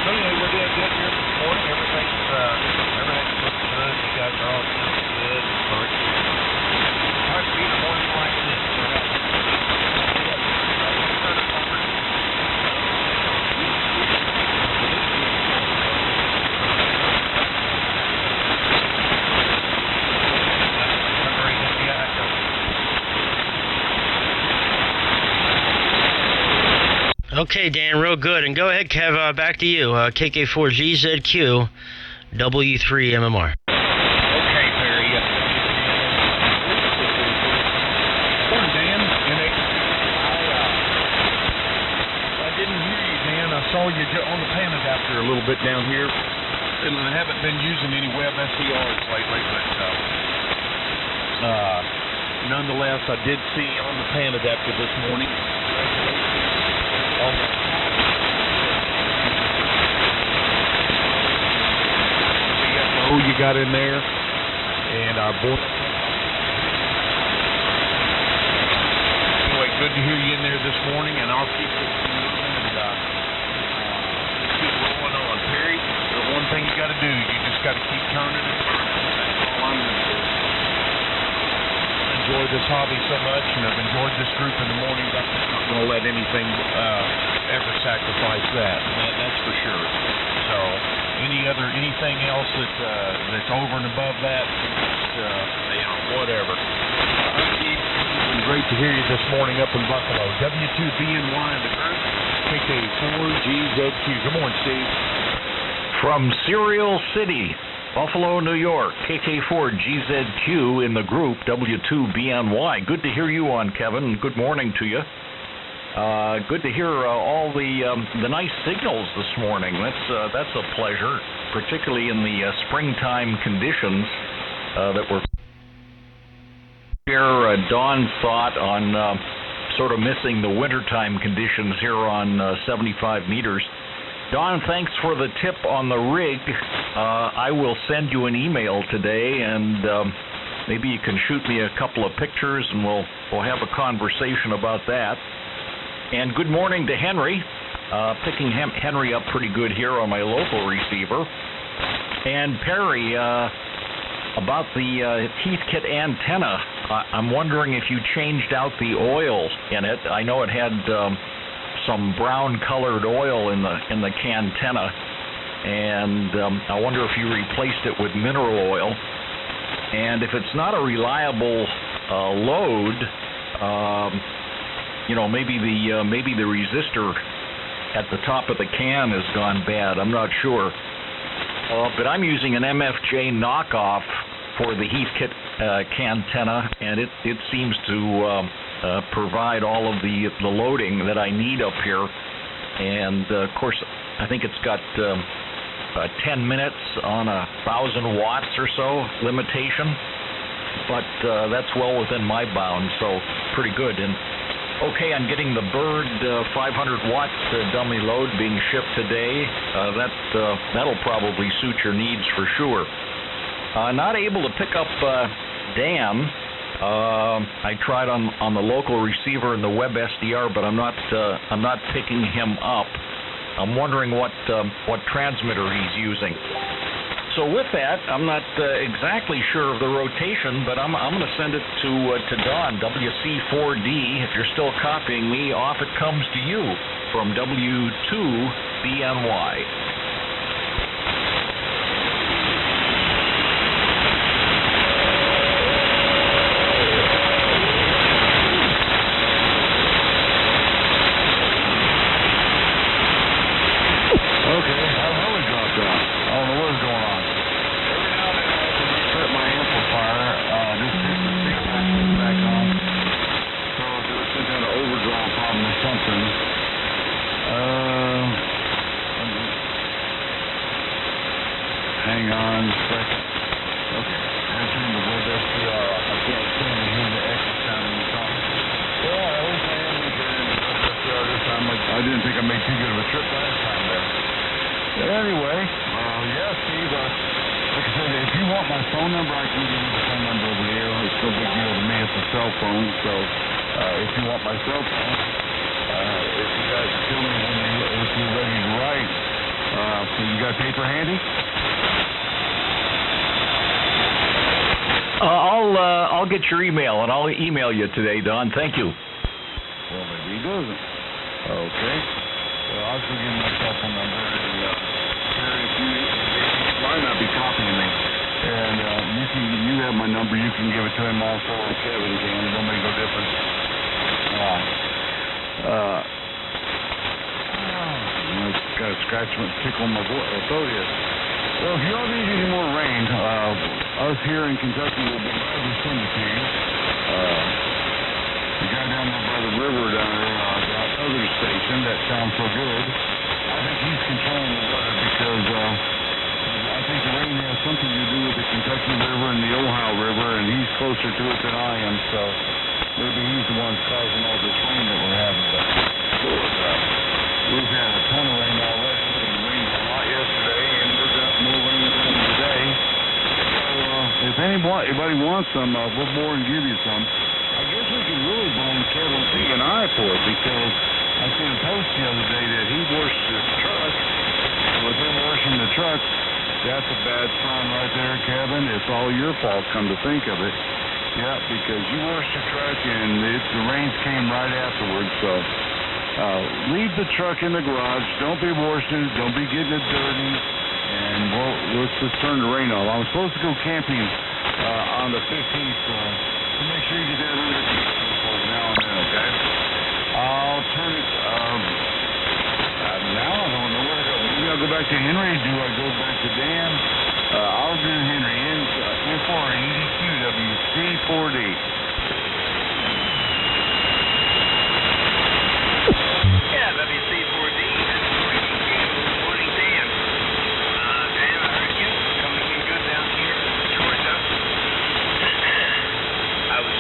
D: So anyway, we're doing good here this morning. Everything's looking good. You guys are all sounding good. Hard to beat a morning like this.
A: Okay, Dan, real good. And go ahead, Kev, back to you. KK4GZQ, W3MMR.
B: Okay, Perry. Morning, Dan. I didn't hear you, Dan. I saw you on the pan adapter a little bit down here, and I haven't been using any web SDRs lately, but nonetheless, I did see on the pan adapter this morning. CFO you got in there, and our board. Anyway, good to hear you in there this morning, and I'll keep this moving and keep rolling on. Perry, the one thing you got to do, you just got to keep turning and turning. That's all I'm going to do. Enjoy this hobby so much, and I've enjoyed this group in the morning. I'm not going to let anything ever sacrifice that. That's for sure. So, anything else that's over and above that, whatever. It's great to hear you this morning up in Buffalo. W2BNY in the group. KK4GZQ. Good morning, Steve.
F: From Cereal City, Buffalo, New York, KK4GZQ in the group, W2BNY. Good to hear you on, Kevin. Good morning to you. Good to hear all the nice signals this morning. That's a pleasure, particularly in the springtime conditions that we're share Don's thought on sort of missing the wintertime conditions here on 75 meters. Don, thanks for the tip on the rig. I will send you an email today, and maybe you can shoot me a couple of pictures, and we'll have a conversation about that. And good morning to Henry. Picking Henry up pretty good here on my local receiver. And Perry, about the Heathkit antenna, I'm wondering if you changed out the oil in it. I know it had some brown-colored oil in the cantenna, and I wonder if you replaced it with mineral oil. And if it's not a reliable load, maybe the resistor at the top of the can has gone bad. I'm not sure. But I'm using an MFJ knockoff for the Heathkit cantenna, and it seems to provide all of the loading that I need up here. And of course, I think it's got 10 minutes on 1,000 watts or so limitation, but that's well within my bounds, so pretty good. And okay, I'm getting the Bird 500 watt dummy load being shipped today. That'll probably suit your needs for sure. Not able to pick up Dan. I tried on the local receiver and the web SDR, but I'm not picking him up. I'm wondering what transmitter he's using. So with that, I'm not exactly sure of the rotation, but I'm going to send it to Don, WC4D. If you're still copying me, off it comes to you from W2BNY.
E: Okay, how we dropped out? I don't know what's going on. Every now and then I have to reset my amplifier. Just hit the six axis back on. So there's some kind of overdraw problem or something. Hang on a second. Okay, I turned the web SDR off. I can't stand to hear the echo sound in the car. Well, I wish I had anything in the web SDR this time. I didn't think I made too good of a trip last time there. But anyway, yeah, Steve, like I said, if you want my phone number, I can give you the phone number over here. It's no big deal to me. It's a cell phone. So if you want my cell phone, if you guys tell me if you're ready to write, so you got paper handy?
F: I'll get your email, and I'll email you today, Don. Thank you.
E: Well, maybe he doesn't. Okay. Well, I'll just give you my cell phone number, and if you might not be copying me, and you have my number, you can give it to him also, or Kevin can. It don't make no difference. I got a scratch and tickle on my throat here. Well, if you don't need any more rain, us here in Kentucky will be glad to send it to you. The guy down there by the river down there, that other station that sounds so good, I think he's controlling the weather because I think the rain has something to do with the Kentucky River and the Ohio River, and he's closer to it than I am, so maybe he's the one causing all this rain that we're having. But we've had a ton of rain already, and it rained a lot yesterday, and we've got more rain coming today. So if anybody wants some, we'll more and give you some. I guess we can really blame Kevin C. and I for it, because I seen a post the other day that he washed his truck. With him washing the truck, that's a bad sign right there, Kevin. It's all your fault, come to think of it. Yeah, because you washed your truck and the rains came right afterwards. So leave the truck in the garage. Don't be washing it. Don't be getting it dirty. And let's just turn the rain off. I'm supposed to go camping on the 15th. So make sure you get that under control for now and then, okay? I'll turn it. Now I don't know where to go. Maybe I'll go back to Henry. Do I go back to Dan? I'll do Henry. N4EDQWC4D.
D: Yeah, WC4D. Good morning, Dan. Dan, I heard you coming in good down here in Georgia. I was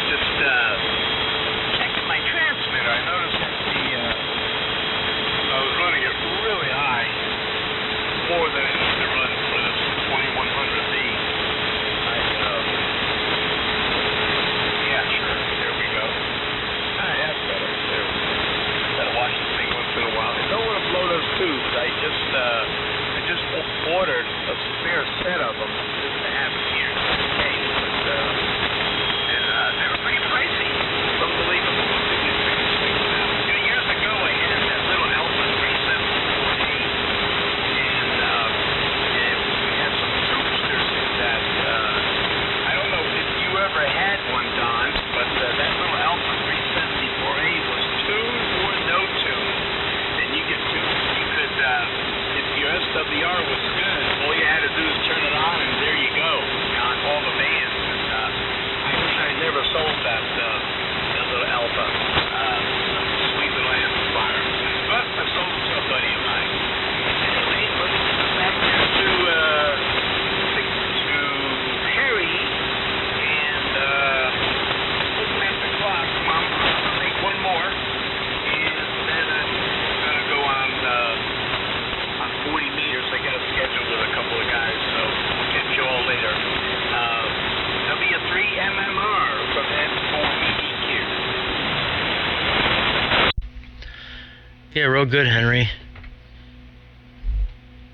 A: Yeah, real good, Henry.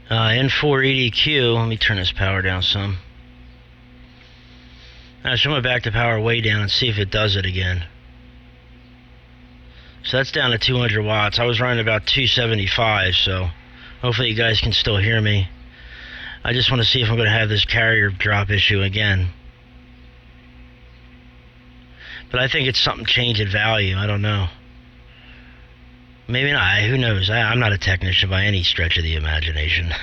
A: N4 EDQ. Let me turn this power down some. So I'm going to back the power way down and see if it does it again. So that's down to 200 watts. I was running about 275, so hopefully you guys can still hear me. I just want to see if I'm going to have this carrier drop issue again. But I think it's something change in value. I don't know. Maybe not. Who knows? I'm not a technician by any stretch of the imagination.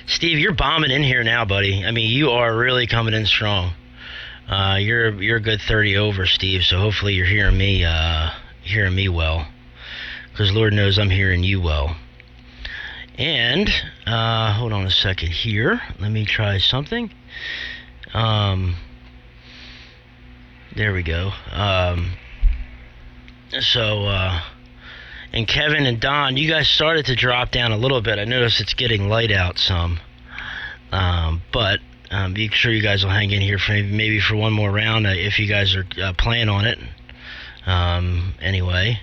A: Steve, you're bombing in here now, buddy. I mean, you are really coming in strong. You're a good 30 over, Steve. So hopefully you're hearing me well, because Lord knows I'm hearing you well. And hold on a second here. Let me try something. There we go. And Kevin and Don, you guys started to drop down a little bit. I noticed it's getting light out some. But be sure you guys will hang in here for maybe for one more round if you guys are planning on it. Anyway,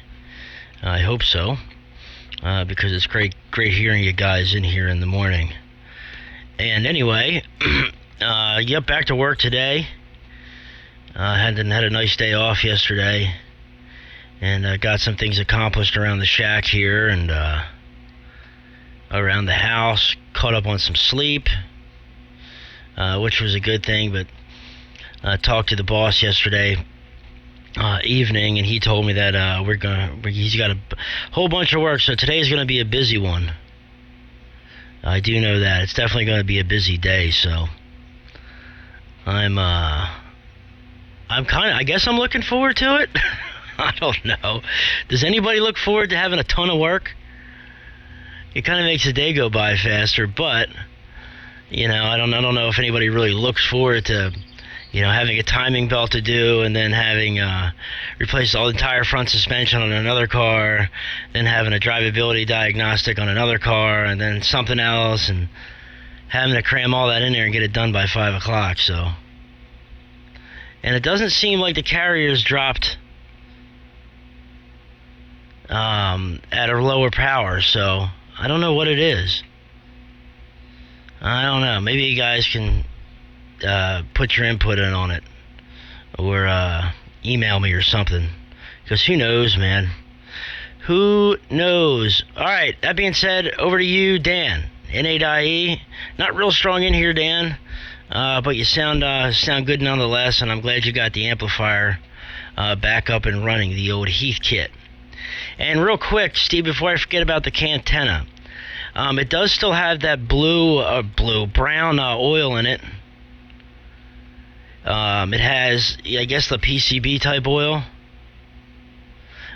A: I hope so, because it's great hearing you guys in here in the morning. And anyway, yep, back to work today. Had a nice day off yesterday, and got some things accomplished around the shack here and around the house. Caught up on some sleep, which was a good thing. But talked to the boss yesterday evening, and he told me that he's got a whole bunch of work. So today's going to be a busy one. I do know that it's definitely going to be a busy day. So I guess I'm looking forward to it. I don't know. Does anybody look forward to having a ton of work? It kind of makes the day go by faster, but I don't know if anybody really looks forward to, having a timing belt to do, and then having replace the entire front suspension on another car, then having a drivability diagnostic on another car, and then something else, and having to cram all that in there and get it done by 5 o'clock. So. And it doesn't seem like the carrier's dropped at a lower power, so I don't know what it is. I don't know. Maybe you guys can put your input in on it, or email me or something, because who knows, man. Who knows? All right, that being said, over to you, Dan. N8IE. Not real strong in here, Dan. But you sound good nonetheless, and I'm glad you got the amplifier back up and running, the old Heath kit. And real quick, Steve, before I forget about the Cantenna, it does still have that brown oil in it. It has, I guess, the PCB type oil.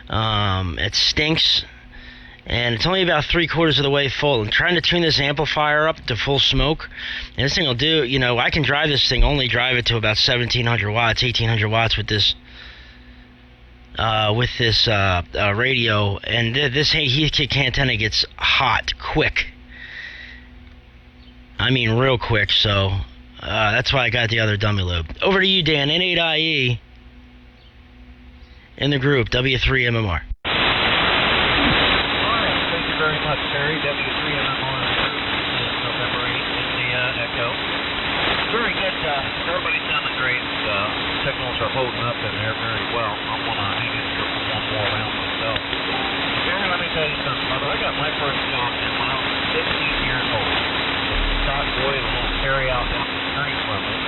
A: It stinks. And it's only about 3/4 of the way full. I'm trying to tune this amplifier up to full smoke, and this thing will do, I can drive this thing, only drive it to about 1700 watts, 1800 watts with this radio, and this Heathkit antenna gets hot quick. I mean real quick, so that's why I got the other dummy lobe. Over to you, Dan, N8IE in the group, W3MMR.
G: Very much, Terry. W3MMR is November 8th in the Echo. Very good. Everybody's sounding great. Signals are holding up in there very well. I'm going to hang in here for one more round myself. Terry, let me tell you something, brother. I got my first job when I was 15 years old. Stock boy, a little carry out down the street from it.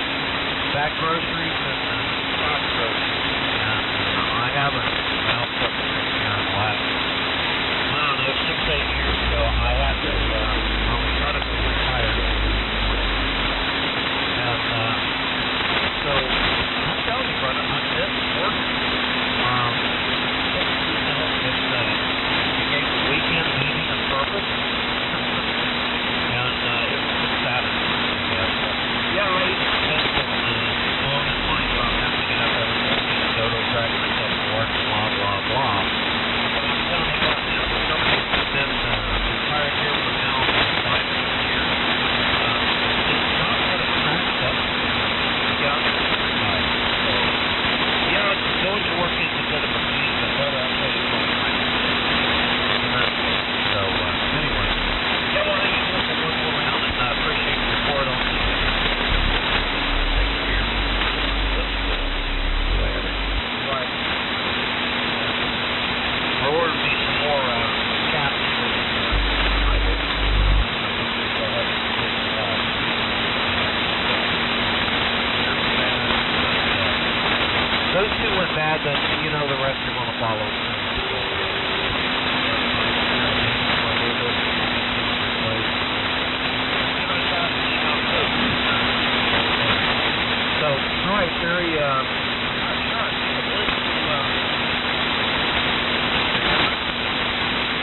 G: Back groceries and stock groceries. And I haven't bounced up here in the last 6-8 years ago, I had to, I was medically retired. And so, I'm telling you, brother, this works. It gave the weekend meaning and purpose. And it was just satisfying. Yeah, I spent some long in life on that. those two went bad, then you know the rest are going to follow soon. So, all right, Terry, I'm not sure. I believe it's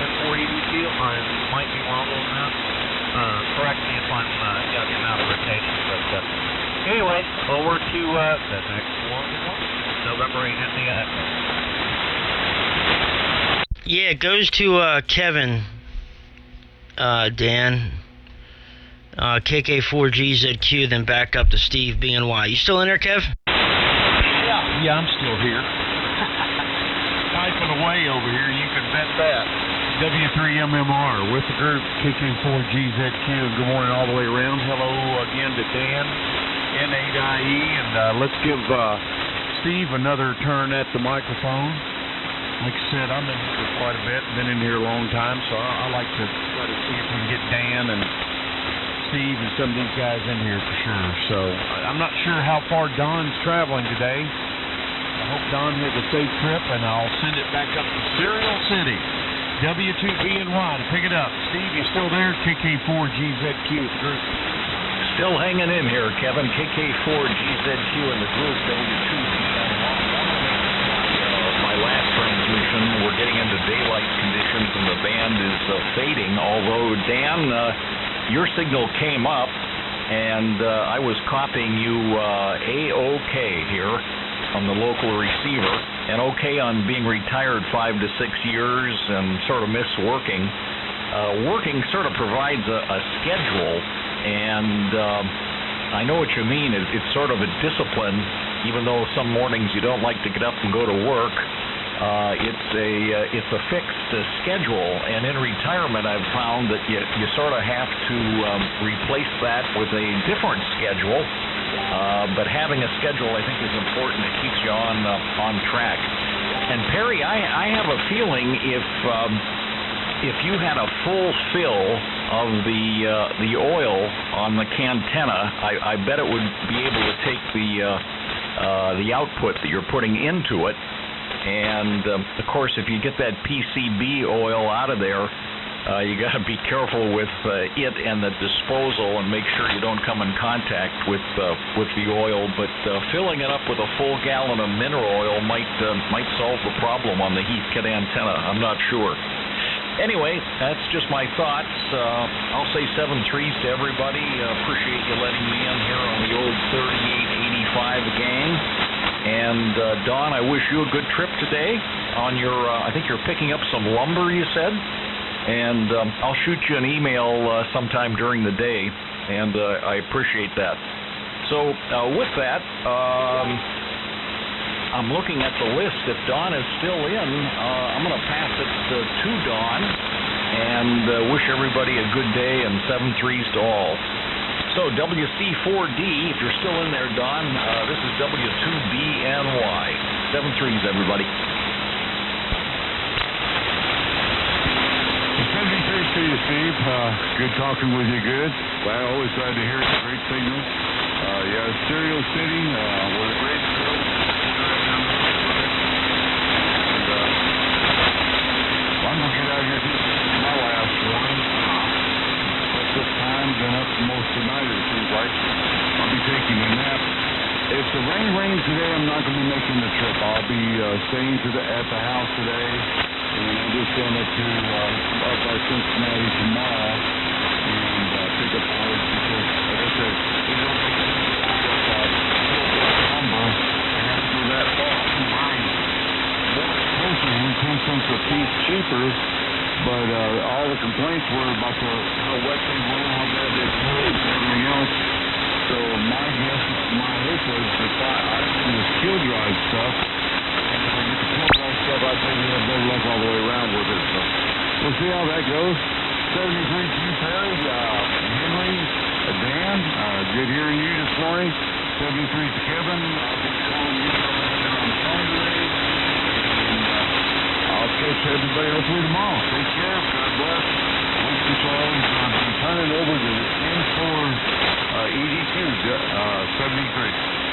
G: 1040 deal. I might be wrong on that. Correct me if I'm got the amount of rotation, but anyway, over to the next one. November 8 India Echo.
A: Yeah, it goes to Kevin, Dan, KK4GZQ, then back up to Steve BNY. You still in there, Kev?
B: Yeah, I'm still here. Typing away over here, you can bet that. W3MMR with the group KK4GZQ, and good morning all the way around. Hello again to Dan, N8IE, and let's give Steve another turn at the microphone. Like I said, I'm in here quite a bit, been in here a long time, so I like to try to see if we can get Dan and Steve and some of these guys in here for sure. So I'm not sure how far Don's traveling today. I hope Don has a safe trip, and I'll send it back up to Serial City, W2BNY, to pick it up. Steve, you still there? KK4GZQ, the group.
F: Still hanging in here, Kevin. KK4GZQ in the group, W2BNY. My last transmission, we're getting into daylight conditions, and the band is fading, although, Dan, your signal came up, and I was copying you A-OK here on the local receiver, and okay on being retired 5 to 6 years and sort of miss working. Working sort of provides a schedule, and I know what you mean. It's sort of a discipline, even though some mornings you don't like to get up and go to work. It's a fixed schedule, and in retirement I've found that you sort of have to replace that with a different schedule. But having a schedule, I think, is important. It keeps you on track. And Perry, I have a feeling if you had a full fill of the oil on the cantenna, I bet it would be able to take the output that you're putting into it. And of course, if you get that PCB oil out of there, you got to be careful with it and the disposal, and make sure you don't come in contact with the oil. But filling it up with a full gallon of mineral oil might solve the problem on the Heathkit antenna. I'm not sure. Anyway, that's just my thoughts. I'll say 7-3s to everybody. Appreciate you letting me in here on the old 3885 gang. And Don, I wish you a good trip today on your. I think you're picking up some lumber, you said. And I'll shoot you an email sometime during the day, and I appreciate that. So with that, I'm looking at the list. If Don is still in, I'm going to pass it to Don, and wish everybody a good day, and 7-3s to all. So WC4D, if you're still in there, Don, this is W2BNY. 7-3s, everybody.
E: See you, Steve. Good talking with you. Good. Always glad to hear it. Great signal. Yeah, Serial City. We're a great show. I'm gonna get out here. This is my last one. But this time, been up most of the night. It seems like I'll be taking a nap. If the rain rains today, I'm not gonna be making the trip. I'll be staying at the house today. And I'm just going up by Cincinnati tomorrow and pick up parts because, like I said, we don't make lumber and have to go that far. More expensive when it comes to a piece cheaper, but all the complaints were about how wet they were, how bad they flew, and everything else. So my guess, my hope was that I do this kill drive stuff. I think we have better luck all the way around with it. So we'll see how that goes. 73 to you, Perry, Henry, Dan. Good hearing you this morning. 73 to Kevin. I'll be calling you on the phone today. And I'll catch everybody hopefully tomorrow. Take care. God bless. Wish you all. I'm turning over to the N4 EDQ 73.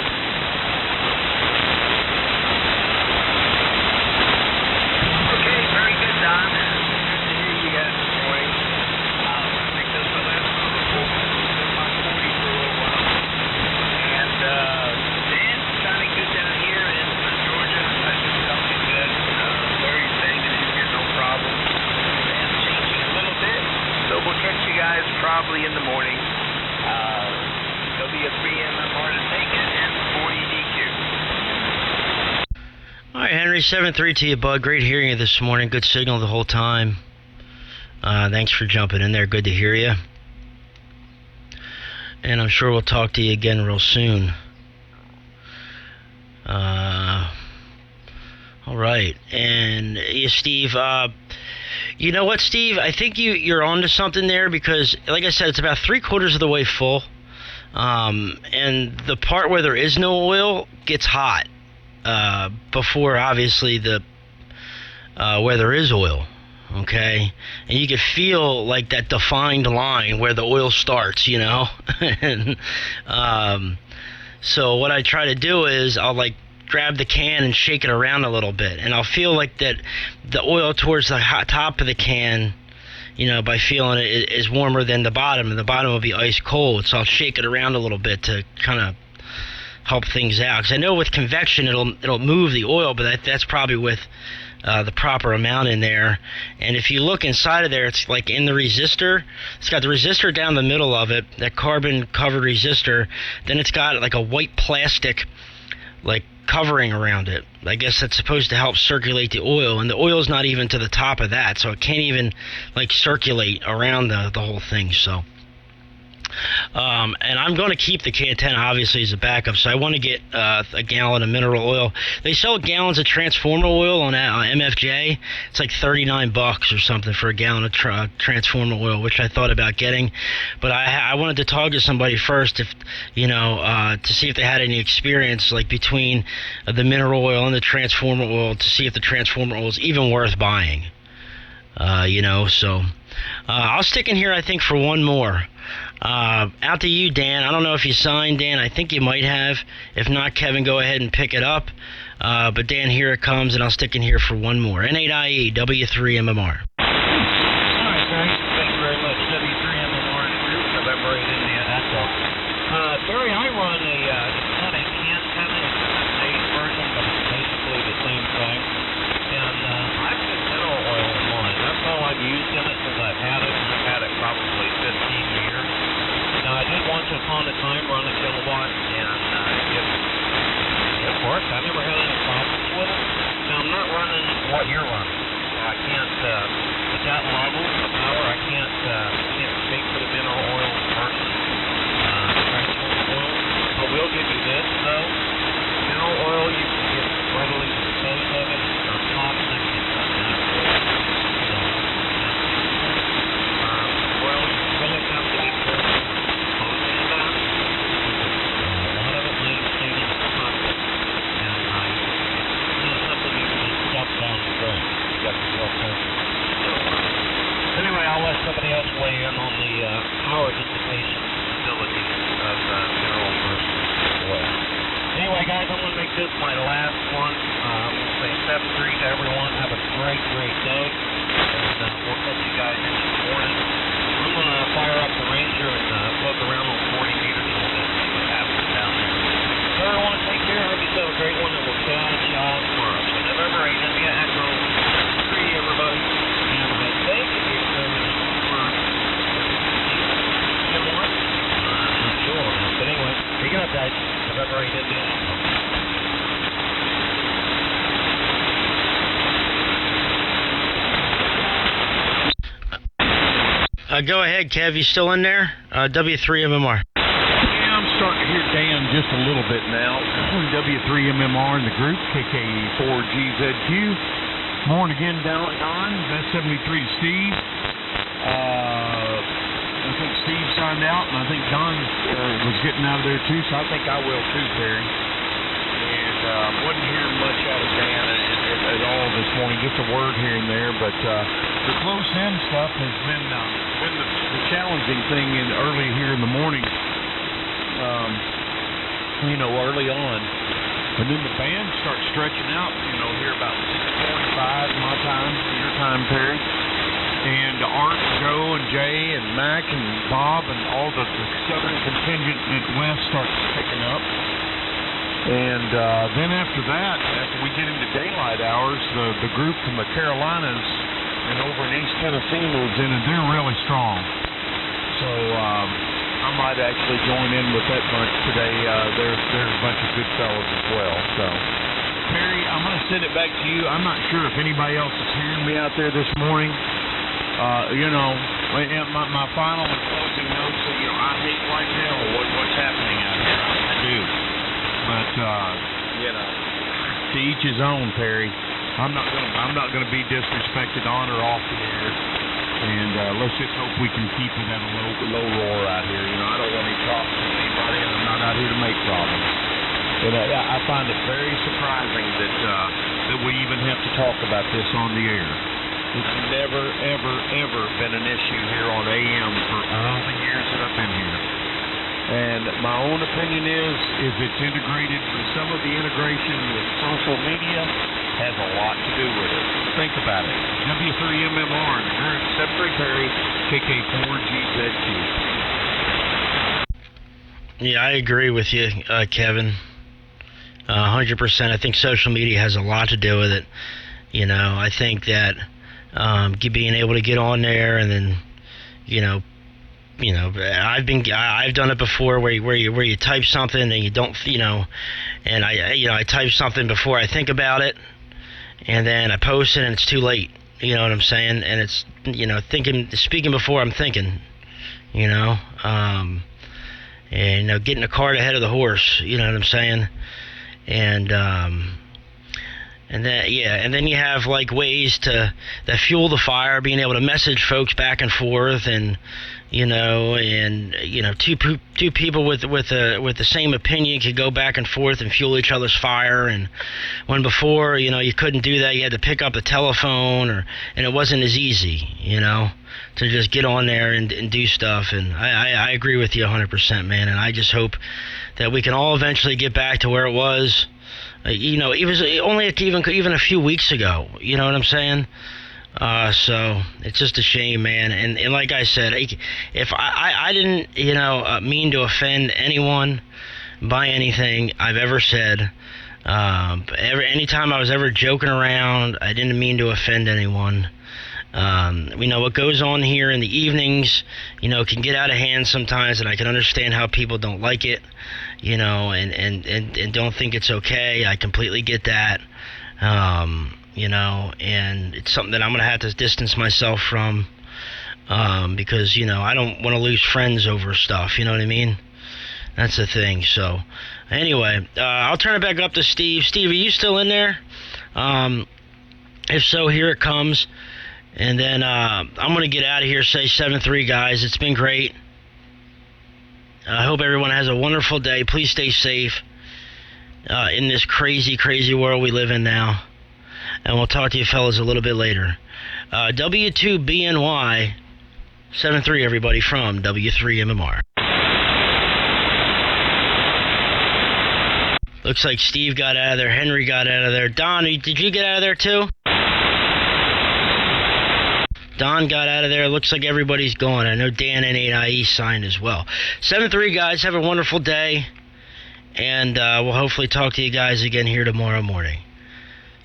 A: All right, Henry, 7-3 to you, bud. Great hearing you this morning. Good signal the whole time. Thanks for jumping in there. Good to hear you. And I'm sure we'll talk to you again real soon. All right. And Steve, you know what, Steve? I think you're onto something there because, like I said, it's about 3/4 of the way full. And the part where there is no oil gets hot before, obviously, where there is oil. Okay, and you can feel like that defined line where the oil starts, you know. And so what I try to do is I'll like grab the can and shake it around a little bit, and I'll feel like that the oil towards the top of the can, you know, by feeling it is warmer than the bottom, and the bottom will be ice cold. So I'll shake it around a little bit to kind of help things out. Because I know with convection it'll move the oil, but that's probably with the proper amount in there. And if you look inside of there, it's like in the resistor. It's got the resistor down the middle of it, that carbon covered resistor. Then it's got like a white plastic like covering around it. I guess that's supposed to help circulate the oil, and the oil's not even to the top of that, so it can't even like circulate around the whole thing. So and I'm going to keep the Can10 obviously as a backup, so I want to get a gallon of mineral oil. They sell gallons of transformer oil on MFJ. It's like $39 or something for a gallon of transformer oil, which I thought about getting, but I wanted to talk to somebody first, if you know, to see if they had any experience like between the mineral oil and the transformer oil, to see if the transformer oil is even worth buying. You know, so I'll stick in here I think for one more. Out to you, Dan. I don't know if you signed, Dan. I think you might have. If not, Kevin, go ahead and pick it up. But Dan, here it comes, and I'll stick in here for one more. N8IE, W3MMR.
G: All right, Barry. Thank you very much. W3MMR Group, November 8 India Echo. Barry, I run a, it's not a Can10, it's an updated version, but it's basically the same thing. And I've put mineral oil in mine. That's all I've used in it since I've had it, and I've had it probably 15 years. Now, I did once upon a time run a kilowatt, and it worked. I never had any problems with it. Now, I'm not running what you're running. I can't, at that level of power, I can't speak for the mineral oil versus transformer oil. But we'll give you this, though. Mineral oil, you can get readily dispose of it. It's toxic. It's not natural. So, oil, you really have to be careful. Anyway, I'll let somebody else weigh in on the power dissipation ability of mineral versus oil. Anyway, guys, I'm going to make this my last one. We'll say 7-3 to everyone. Have a great, great day. And we'll catch you guys in the morning. I'm going to fire up the Ranger and float around on 40 meters and we'll just see what happens down there. So everyone, take care. Hope you have a great one, and we'll catch y'all tomorrow. So November 8, India Echo 3, everybody. And I think it is Jim Warren. I'm not sure. But anyway, pick it up, guys. November 8, India Echo.
A: Go ahead, Kev. You still in there? W3MMR.
B: Yeah, I'm starting to hear Dan just a little bit now. W3MMR in the group, KK4GZQ. Morning again, Don. That's 73 to Steve. I think Steve signed out, and I think Don was getting out of there too, so I think I will too, Terry. And wasn't hearing much out of Dan at all this morning, just a word here and there, but the close-in stuff has been the challenging thing early here in the morning, early on. And then the band starts stretching out, here about 6:45 my time, your time, Terry. And Art, Joe, and Jay, and Mac, and Bob, and all the southern contingent at West starts picking up. And then after that, after we get into daylight hours, the group from the Carolinas and over in East Tennessee moves in, and they're really strong. So I might actually join in with that bunch today. There's a bunch of good fellows as well. So, Terry, I'm going to send it back to you. I'm not sure if anybody else is hearing me out there this morning. My final and closing notes. I hate like hell what's happening out here. I do. But to each his own, Perry. I'm not gonna be disrespected on or off the air. And let's just hope we can keep it at a low roar out here. I don't want any problems with anybody, and I'm not out here to make problems. But I find it very surprising that we even have to talk about this on the air. It's never, ever, ever been an issue here on AM for all the years that I've been here. And my own opinion is it's integrated, some of the integration with social media has a lot to do with it. Think about it. W3MMR, you're at 73 Perry, KK4GZQ.
A: Yeah, I agree with you, Kevin. 100%. I think social media has a lot to do with it. I think that being able to get on there and then, I've done it before where you type something and you don't, and I type something before I think about it, and then I post it and it's too late. You know what I'm saying? And it's, speaking before I'm thinking, and getting a cart ahead of the horse. You know what I'm saying? And then you have like ways that fuel the fire, being able to message folks back and forth, and two people with the same opinion could go back and forth and fuel each other's fire. And when before, you couldn't do that, you had to pick up the telephone, and it wasn't as easy, to just get on there and do stuff. And I agree with you 100%, man. And I just hope that we can all eventually get back to where it was. It was only even a few weeks ago. You know what I'm saying? So it's just a shame, man. And like I said, if I didn't, mean to offend anyone by anything I've ever said. Anytime I was ever joking around, I didn't mean to offend anyone. What goes on here in the evenings, can get out of hand sometimes, and I can understand how people don't like it, and don't think it's okay. I completely get that, and it's something that I'm going to have to distance myself from, because, I don't want to lose friends over stuff, you know what I mean? That's the thing. So, anyway, I'll turn it back up to Steve. Steve, are you still in there? If so, here it comes. And then I'm going to get out of here, say 7-3, guys. It's been great. I hope everyone has a wonderful day. Please stay safe in this crazy, crazy world we live in now. And we'll talk to you fellas a little bit later. W2BNY 7-3, everybody, from W3MMR. Looks like Steve got out of there. Henry got out of there. Don, did you get out of there too? Don got out of there. Looks like everybody's gone. I know Dan and AIE signed as well. 7-3, guys. Have a wonderful day. And we'll hopefully talk to you guys again here tomorrow morning.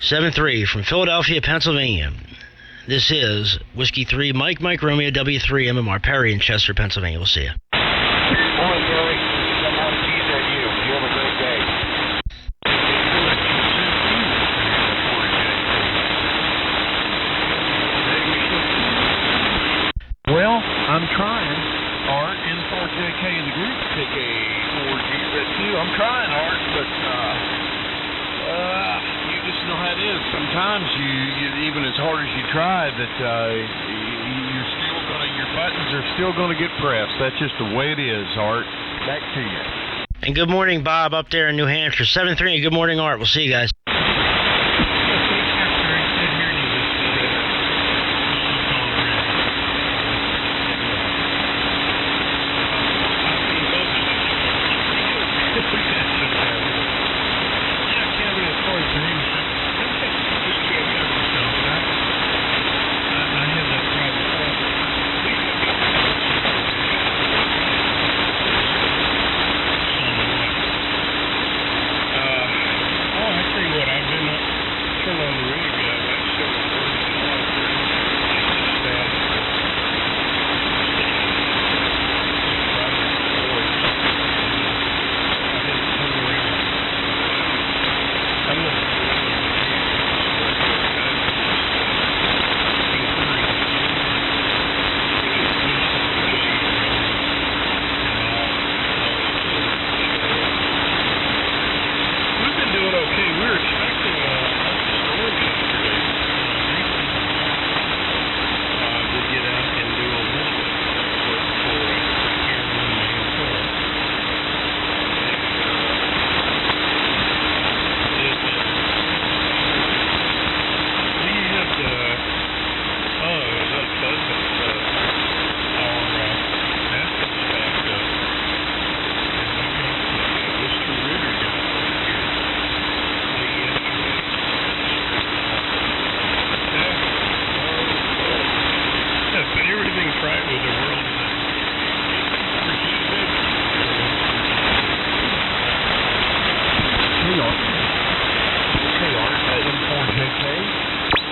A: 7-3 from Philadelphia, Pennsylvania. This is Whiskey 3, Mike Romeo, W3MMR, Perry in Chester, Pennsylvania. We'll see you.
C: Morning, Perry. I'm on GZU. You have a great day.
B: Well, I'm trying, Art, N4JK in the group, KK4GZQ. I'm trying, Art, but you just know how it is. Sometimes you even as hard as you try, that your buttons are still gonna get pressed. That's just the way it is, Art. Back to you.
A: And good morning, Bob, up there in New Hampshire. 7-3, good morning, Art. We'll see you guys.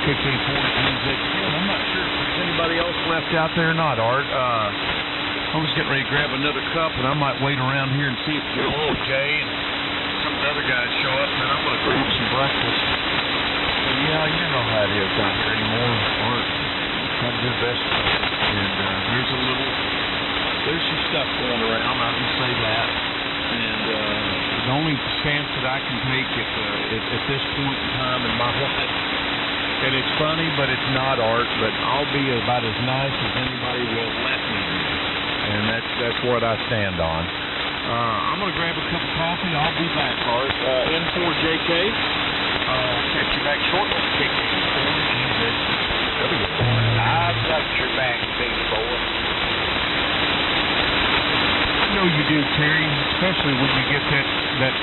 B: KK4GZQ. I'm not sure if there's anybody else left out there or not, Art. I was getting ready to grab another cup, and I might wait around here and see if old Jay and some of the other guys show up, and then I'm going to grab some breakfast. Yeah, you know how it is out here anymore, Art. Try to do the best. And there's some stuff going around, I can say that. And the only stance that I can take at this point in time in my life, and it's funny, but it's not, Art, but I'll be about as nice as anybody will let me be. And that's what I stand on. I'm going to grab a cup of coffee. I'll be back, Art. N4JK. I'll catch you back shortly.
D: I've got your back, big boy.
B: I know you do, Terry, especially when you get that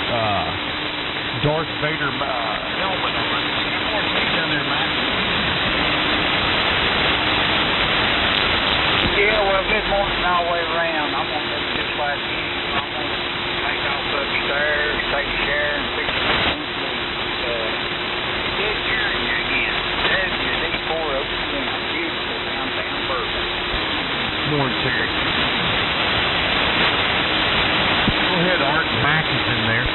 B: Darth Vader helmet on. Good morning, down there, Matt.
H: Yeah, well, good morning all the way around. I'm going to do just like you. I'm going to take off upstairs, take a shower, and fix my get hearing you again. There's your D4 open in beautiful downtown Bourbon.
B: Morning, Terry. Go ahead, Art. Mac is in there.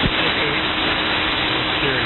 B: Okay. Terry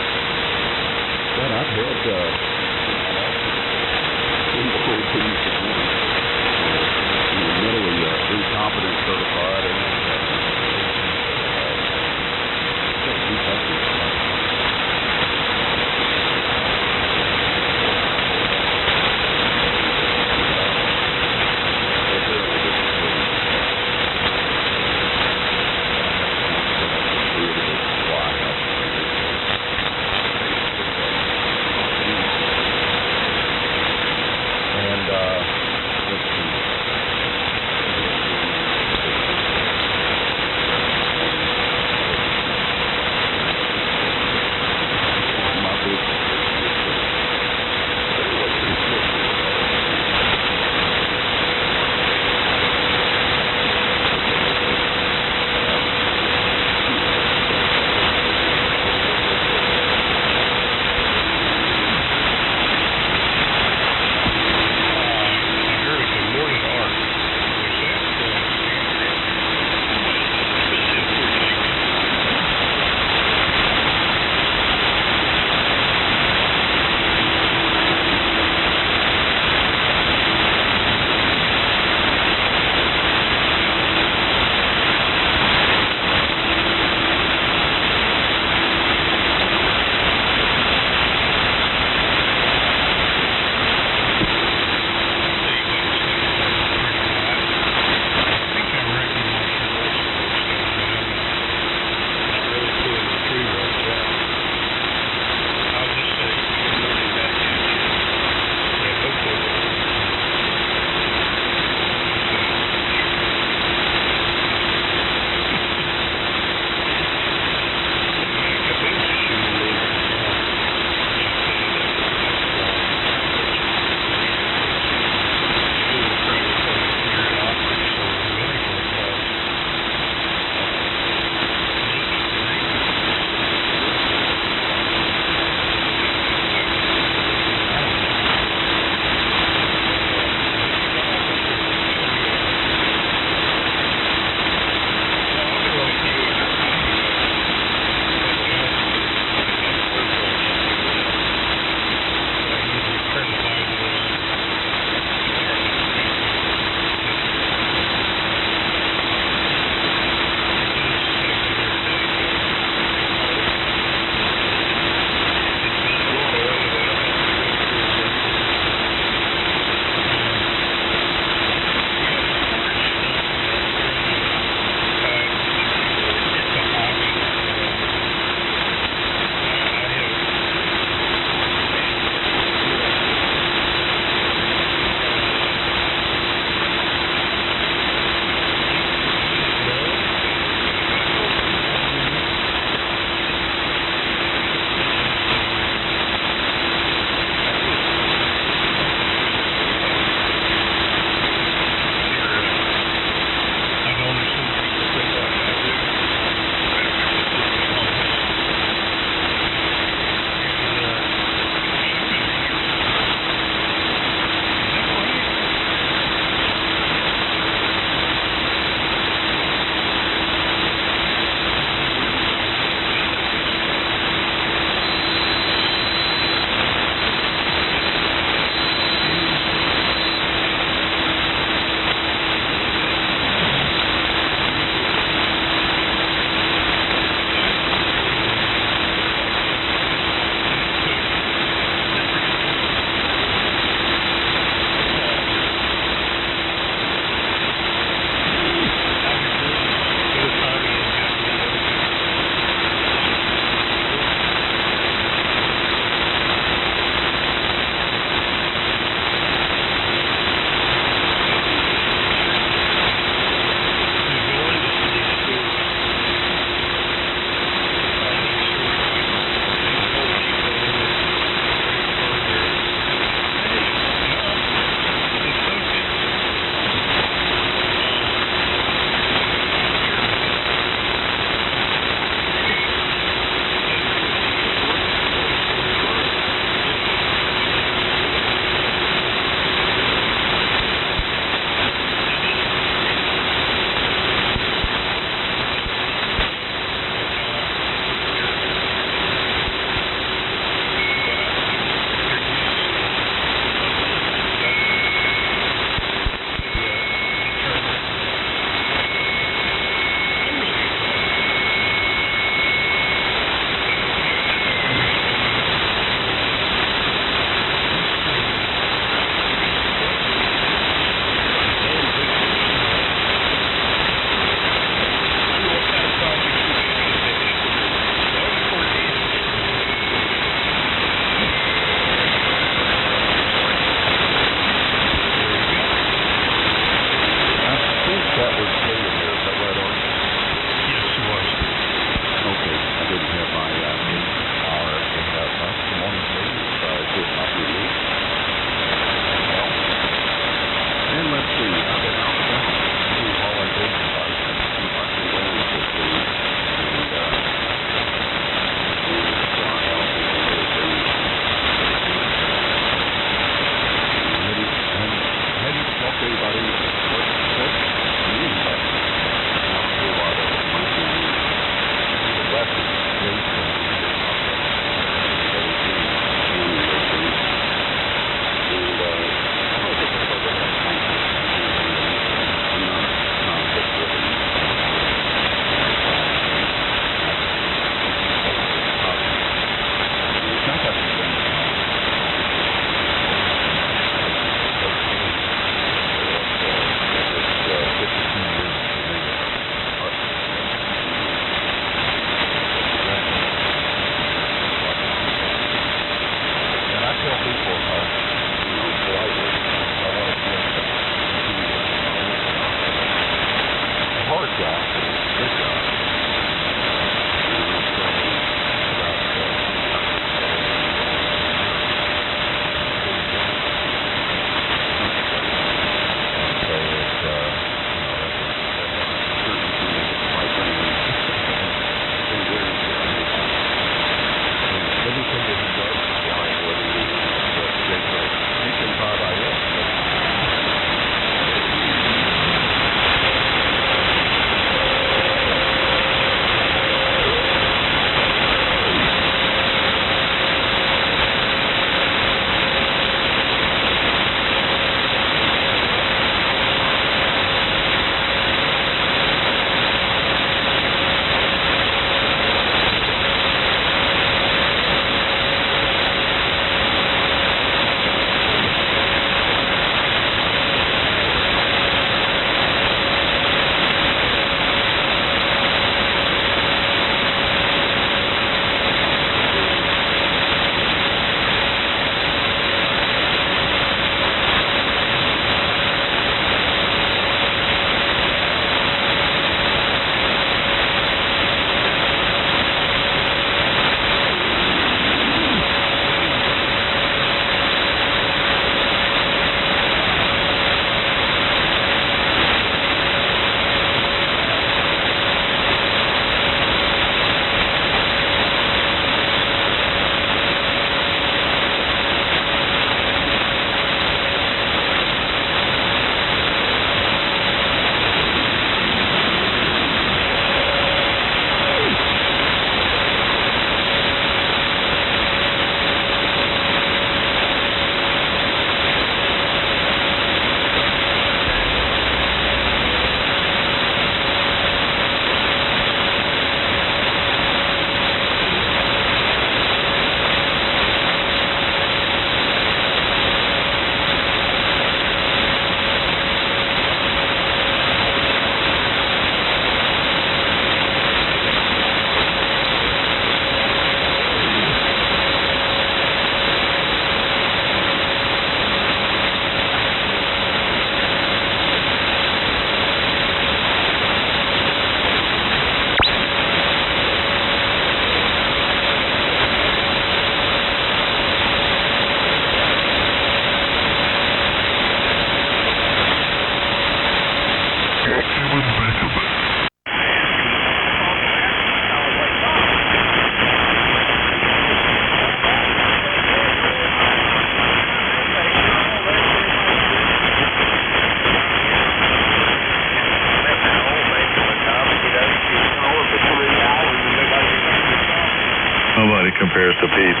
E: Nobody compares to Pete.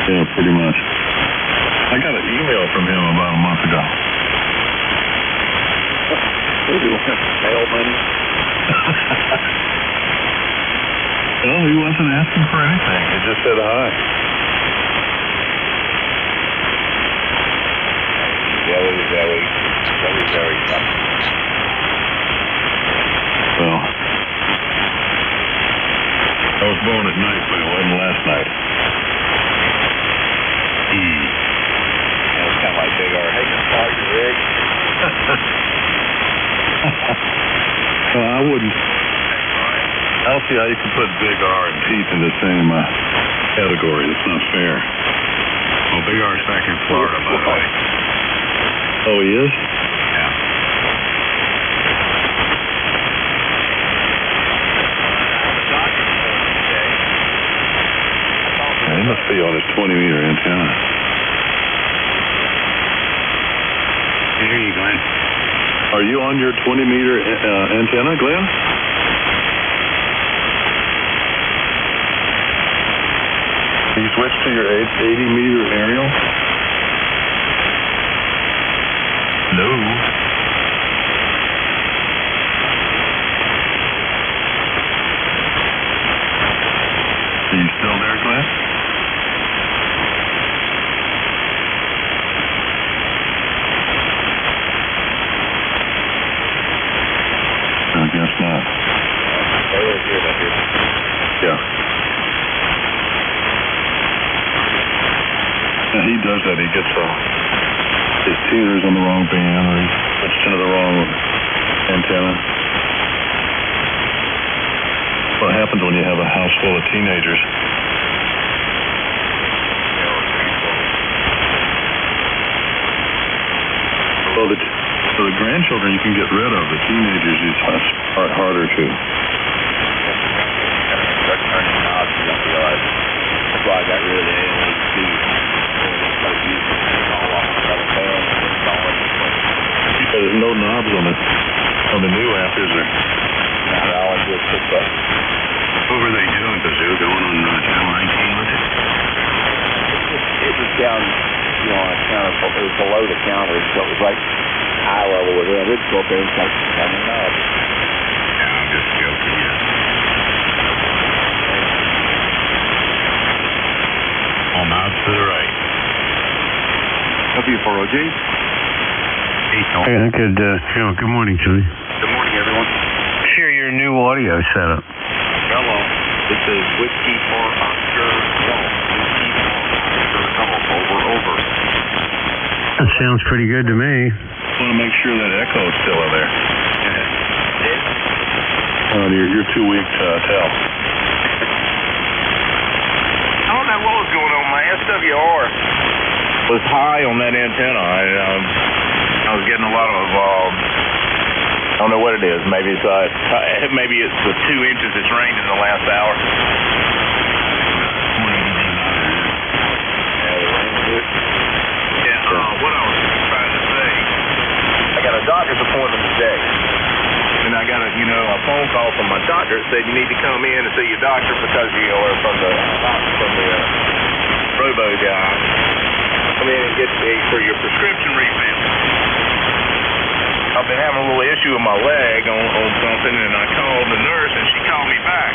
E: Yeah, pretty much. I got an email from him about a month ago.
C: Mail money?
E: No, he wasn't asking for anything. He just said hi.
C: Very tough.
E: Well, I was born at night, but it wasn't last night.
C: Yeah, it's kind of like Big R. Hey, just call your rig.
E: Well, I wouldn't. I don't see how you can put Big R and Pete in the same category. It's not fair.
C: Well, Big R's back in Florida, by the way.
E: Oh, he is?
C: Yeah.
E: He must be on his 20-meter antenna.
C: I hear you, Glenn.
E: Are you on your 20-meter antenna, Glenn? Can you switch to your 80-meter aerial?
F: No.
E: Are you still there, Glenn? I guess not. Yeah. Yeah, he does that. He gets his tuners on the wrong band, or he switched into the wrong antenna. What happens when you have a house full of teenagers? Well, for the grandchildren, you can get rid of. The teenagers, it's harder to.
C: Start turning knobs, you don't realize. That's why I got rid of the ANAN too.
E: There's no knobs on the new app, is there?
C: All I do is push buttons.
E: What were they doing, Kazoo? Going on channel 19 with it?
C: It was down, on a counter. It was below the counter, so it was like eye level with it. I did go up there and start turning knobs.
E: Yeah, I'm just joking, yeah. All knobs to the right.
C: W4OG.
I: Hey, I could, good morning, Julie.
C: Good morning, everyone.
I: Share your new audio setup.
C: Hello. This is Whiskey for Oscar Golf. Whiskey for Oscar Golf. Over.
I: That sounds pretty good to me.
E: I want to make sure that echo is still in there. You're too weak to tell.
D: I don't know what was going on. My SWR was high on that antenna. I was getting a lot of, I don't know what it is. Maybe it's the 2 inches it's rained in the last hour. What I was trying to say, I got a doctor's appointment today. And I got a phone call from my doctor that said you need to come in and see your doctor because you are from the robo guy. Come in and get for your prescription refill. I've been having a little issue with my leg on something, and I called the nurse, and she called me back.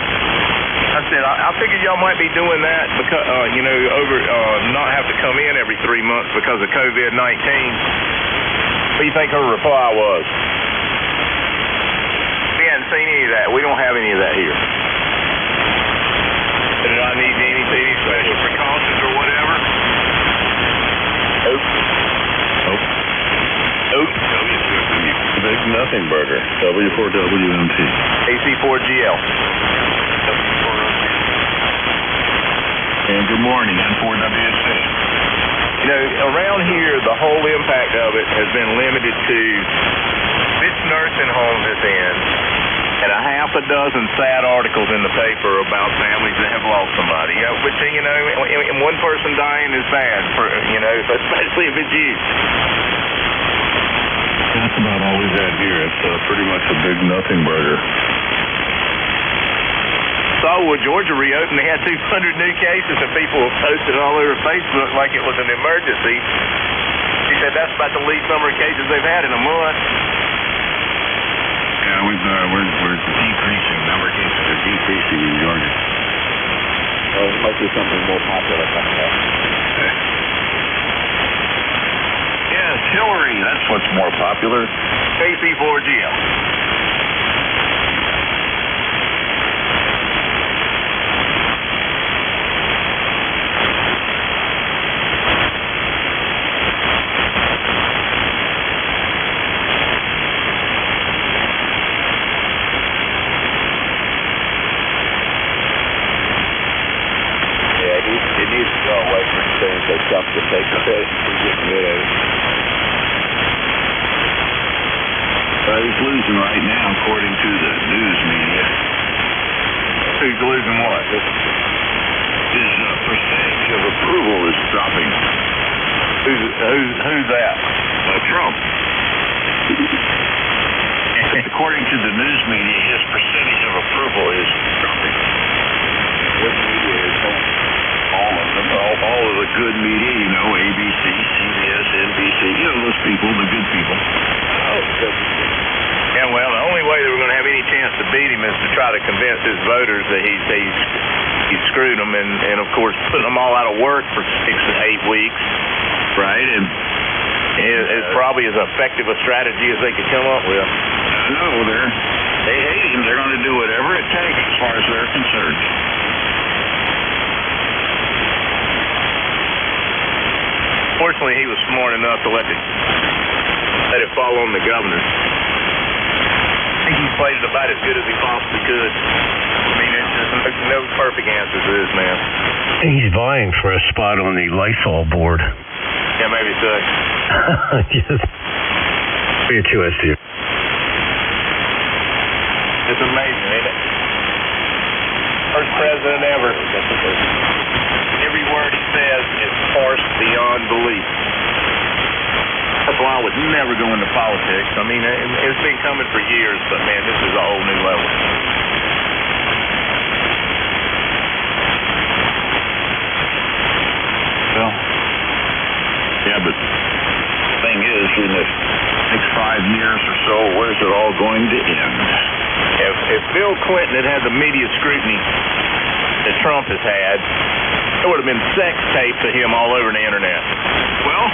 D: I said, I figured y'all might be doing that because, not have to come in every 3 months because of COVID-19. What do you think her reply was? We hadn't seen any of that. We don't have any of that here. Did I need any special precautions or whatever? Nope.
E: Big Nothing Burger, W4WMT.
D: AC4GL.
E: And good morning, N4WC.
D: Around here, the whole impact of it has been limited to which nursing homes it's in, and a half a dozen sad articles in the paper about families that have lost somebody. Which, and one person dying is bad, especially if it's you.
E: That's about all we've had here. It's pretty much a Big Nothing Burger.
D: saw where Georgia reopened, they had 200 new cases, and people posted it all over Facebook like it was an emergency. He said that's about the least number of cases they've had in a month.
C: Yeah, we're decreasing. Number of cases are decreasing in Georgia.
J: Well, it might be something more popular coming up.
C: Yes, Hillary, that's what's more popular.
D: KC4GL.
J: It needs to go away from saying that stuff to take the hit. We're getting rid of it.
C: He's losing right now, according to the news media.
D: Who's losing what?
C: His percentage of approval is dropping.
D: Who's that?
C: Trump. According to the news media, his percentage of approval is dropping.
J: What media is saying?
C: All of them, all of the good media, you know, ABC, CBS, NBC, you know, those people, the good people.
J: Oh, good.
D: Yeah, well, the only way that we're going to have any chance to beat him is to try to convince his voters that he's screwed them, and of course putting them all out of work for 6 to 8 weeks.
C: Right, and
D: is probably as effective a strategy as they could come up with.
C: No, they hate him. They're going to do whatever it takes as far as they're concerned.
D: Fortunately, he was smart enough to let it fall on the governor. I think he's played it about as good as he possibly could. I mean, it's just no perfect answers to this, man.
I: He's vying for a spot on the Lysol board.
D: Yeah, maybe so.
I: Yes. Be a QSD.
D: It's amazing, isn't it? First president ever. Every word he says is forced beyond belief.
C: That's why I would never go into politics.
D: I mean, it's been coming for years, but man, this is a whole new level.
C: Well, yeah, but the thing is, in the next 5 years or so, where's it all going to end?
D: If Bill Clinton had the media scrutiny that Trump has had, there would have been sex tapes of him all over the internet.
C: Well,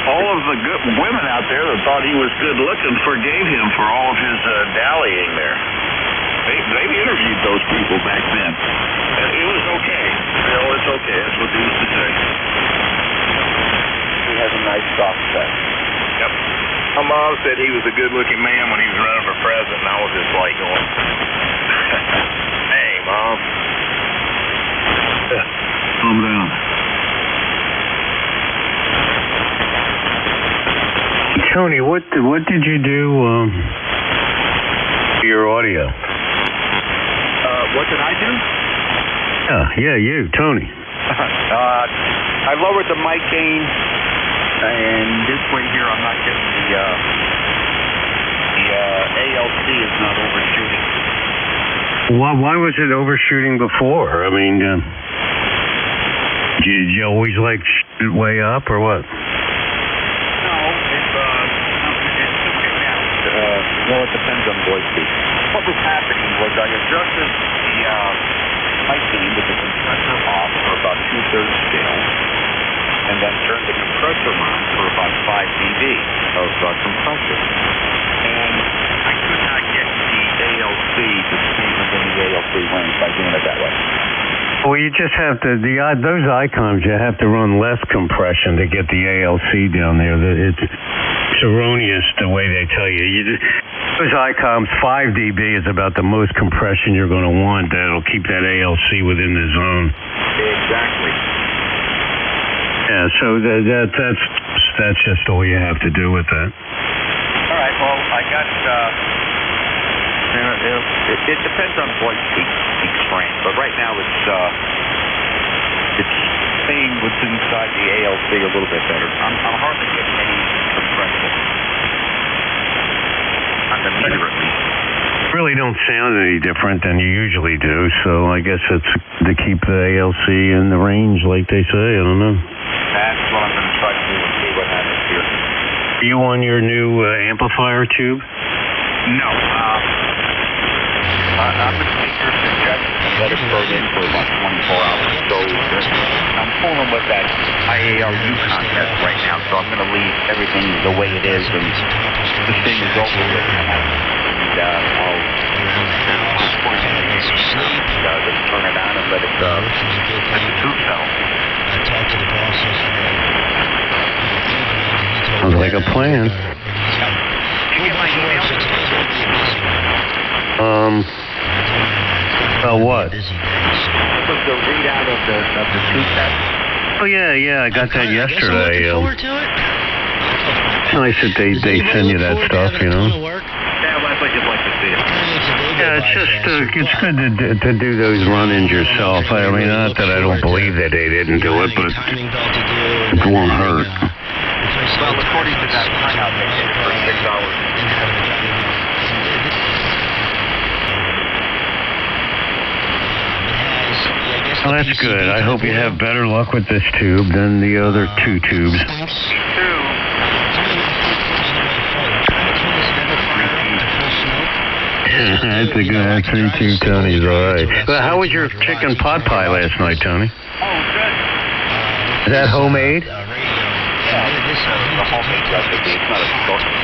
C: all of the good women out there that thought he was good looking forgave him for all of his dallying there. They interviewed those people back then. It was okay. Bill, it's okay. That's what they used to say.
J: He has a nice soft set.
D: Yep. My mom said he was a good-looking man when he was running for president, and I was just like going, hey, Mom.
C: Calm down.
I: Tony, what did you do to your audio?
J: What did I do?
I: Yeah, you, Tony.
J: I lowered the mic gain, and this way here I'm not getting the ALC is not overshooting.
I: Why was it overshooting before? I mean, did you always like shoot it way up or what?
J: No, it's okay now. Well, it depends on voice speed. What was happening was I adjusted the mic gain with the compressor off for about 2/3 scale, and then turned the compressor on for about 5 dB of compressor. And I could not get the ALC to stay within the ALC range by doing it that way.
I: Well, you just have to, those icons, you have to run less compression to get the ALC down there. It's erroneous the way they tell you. Those icons, 5 dB is about the most compression you're going to want. That'll keep that ALC within the zone.
J: Exactly.
I: Yeah, so that's just all you have to do with that.
J: All right, well, I got, it depends on voice peak strength, but right now it's staying what's inside the ALC a little bit better. I'm hardly getting any compression on the meter at least.
I: really don't sound any different than you usually do, so I guess it's to keep the ALC in the range like they say. I don't know.
J: That's what I'm going to try to do and see what happens here.
I: Are you on your new amplifier tube?
J: No. I'm going to take your suggestion and let it float in for about 24 hours. So I'm fooling with that IARU concept right now, so I'm going to leave everything the way it is, and this thing is over with. And I'll just turn it on and let it let the tube settle.
A: I talked to the boss yesterday.
I: Sounds like a plan.
J: Did you get my email?
I: About what?
J: This was the readout of the tube test.
I: Oh yeah, I got that yesterday.
A: I'm looking forward to it.
I: It's nice that they send you that stuff, you know.
J: Yeah, well, I thought you'd like to see it.
I: Yeah, it's just it's good to do those run-ins yourself. I mean, not that I don't believe that they didn't do it, but it won't hurt.
J: Well, according to that timeout, they did it for 6 hours.
I: Well, that's good. I hope you have better luck with this tube than the other two tubes. That's a good. That's 3 Tony's all right. Well, how was your chicken pot pie last night, Tony?
J: Oh, good.
I: Is that homemade?
J: Yeah, this is a homemade recipe. It's not a store pie.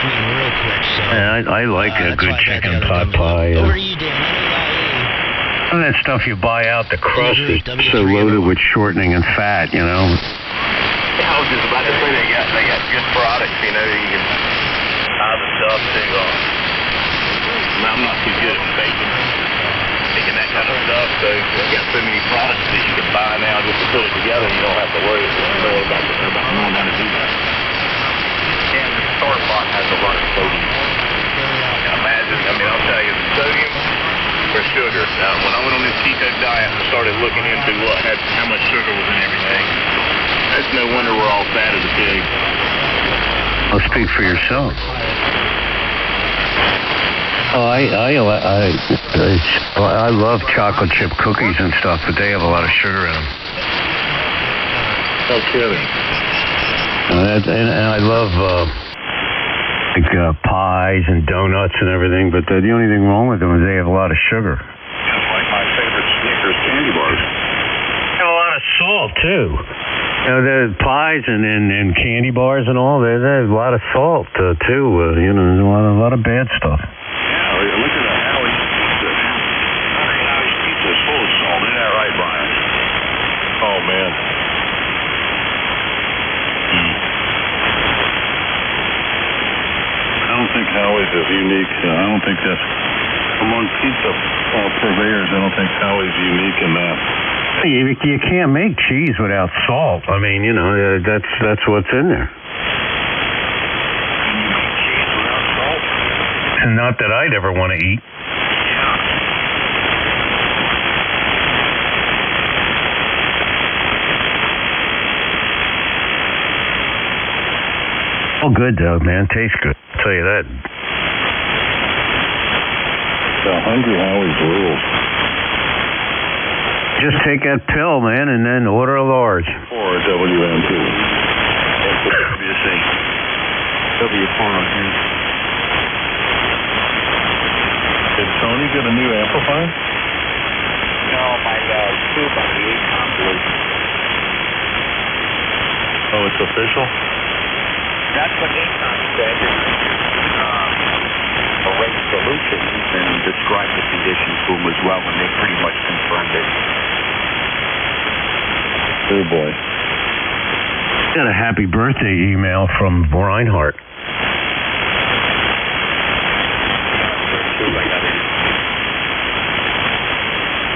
A: Real quick, so.
I: Yeah, I like a good chicken pot pie.
A: Over to you, Dan.
I: Some of that stuff you buy out, the crust is so loaded with shortening and fat, you know.
J: Yeah, I was just about to say they got good products, you know. You can buy the stuff too. I'm not too good at making that kind of stuff, so they got so many products that you can buy now just to put it together, and you don't have to worry about knowing how to do that. And the store pot has a lot of sodium. Imagine, I'll tell you, sodium or sugar. When I went on this keto diet and started looking into how much sugar was in everything, it's no wonder we're all fat as a pig.
I: I'll speak for yourself. Oh, I love chocolate chip cookies and stuff, but they have a lot of sugar in them.
J: No kidding.
I: And I love pies and donuts and everything, but the only thing wrong with them is they have a lot of sugar.
J: Just like my favorite Snickers candy bars.
I: They have a lot of salt too. You know, the pies and candy bars and all, they have a lot of salt too. You know, there's a lot of bad stuff.
J: Yeah, look at that. Howie's pizza is full of salt. Isn't that right, Brian? Oh man.
E: I don't think Howie's is unique. I don't think that's among pizza purveyors. I don't think Howie's unique in that.
I: You can't make cheese without salt. I mean, you know, that's what's in there.
J: Can you make cheese without salt?
I: And not that I'd ever want to eat. Oh, good though, man. Tastes good. I'll tell you that.
E: The Hungry Howie's rules.
I: Just take that pill, man, and then order a large.
E: Or WM2.
J: WC. W4 on here.
E: Did Tony get a new amplifier?
J: No, my tube on the ACOM blew.
E: Oh, it's official?
J: That's what ACOM said. Array Solutions and described the condition to them as well, and they pretty much confirmed it.
E: Oh boy.
I: Got a happy birthday email from Reinhardt.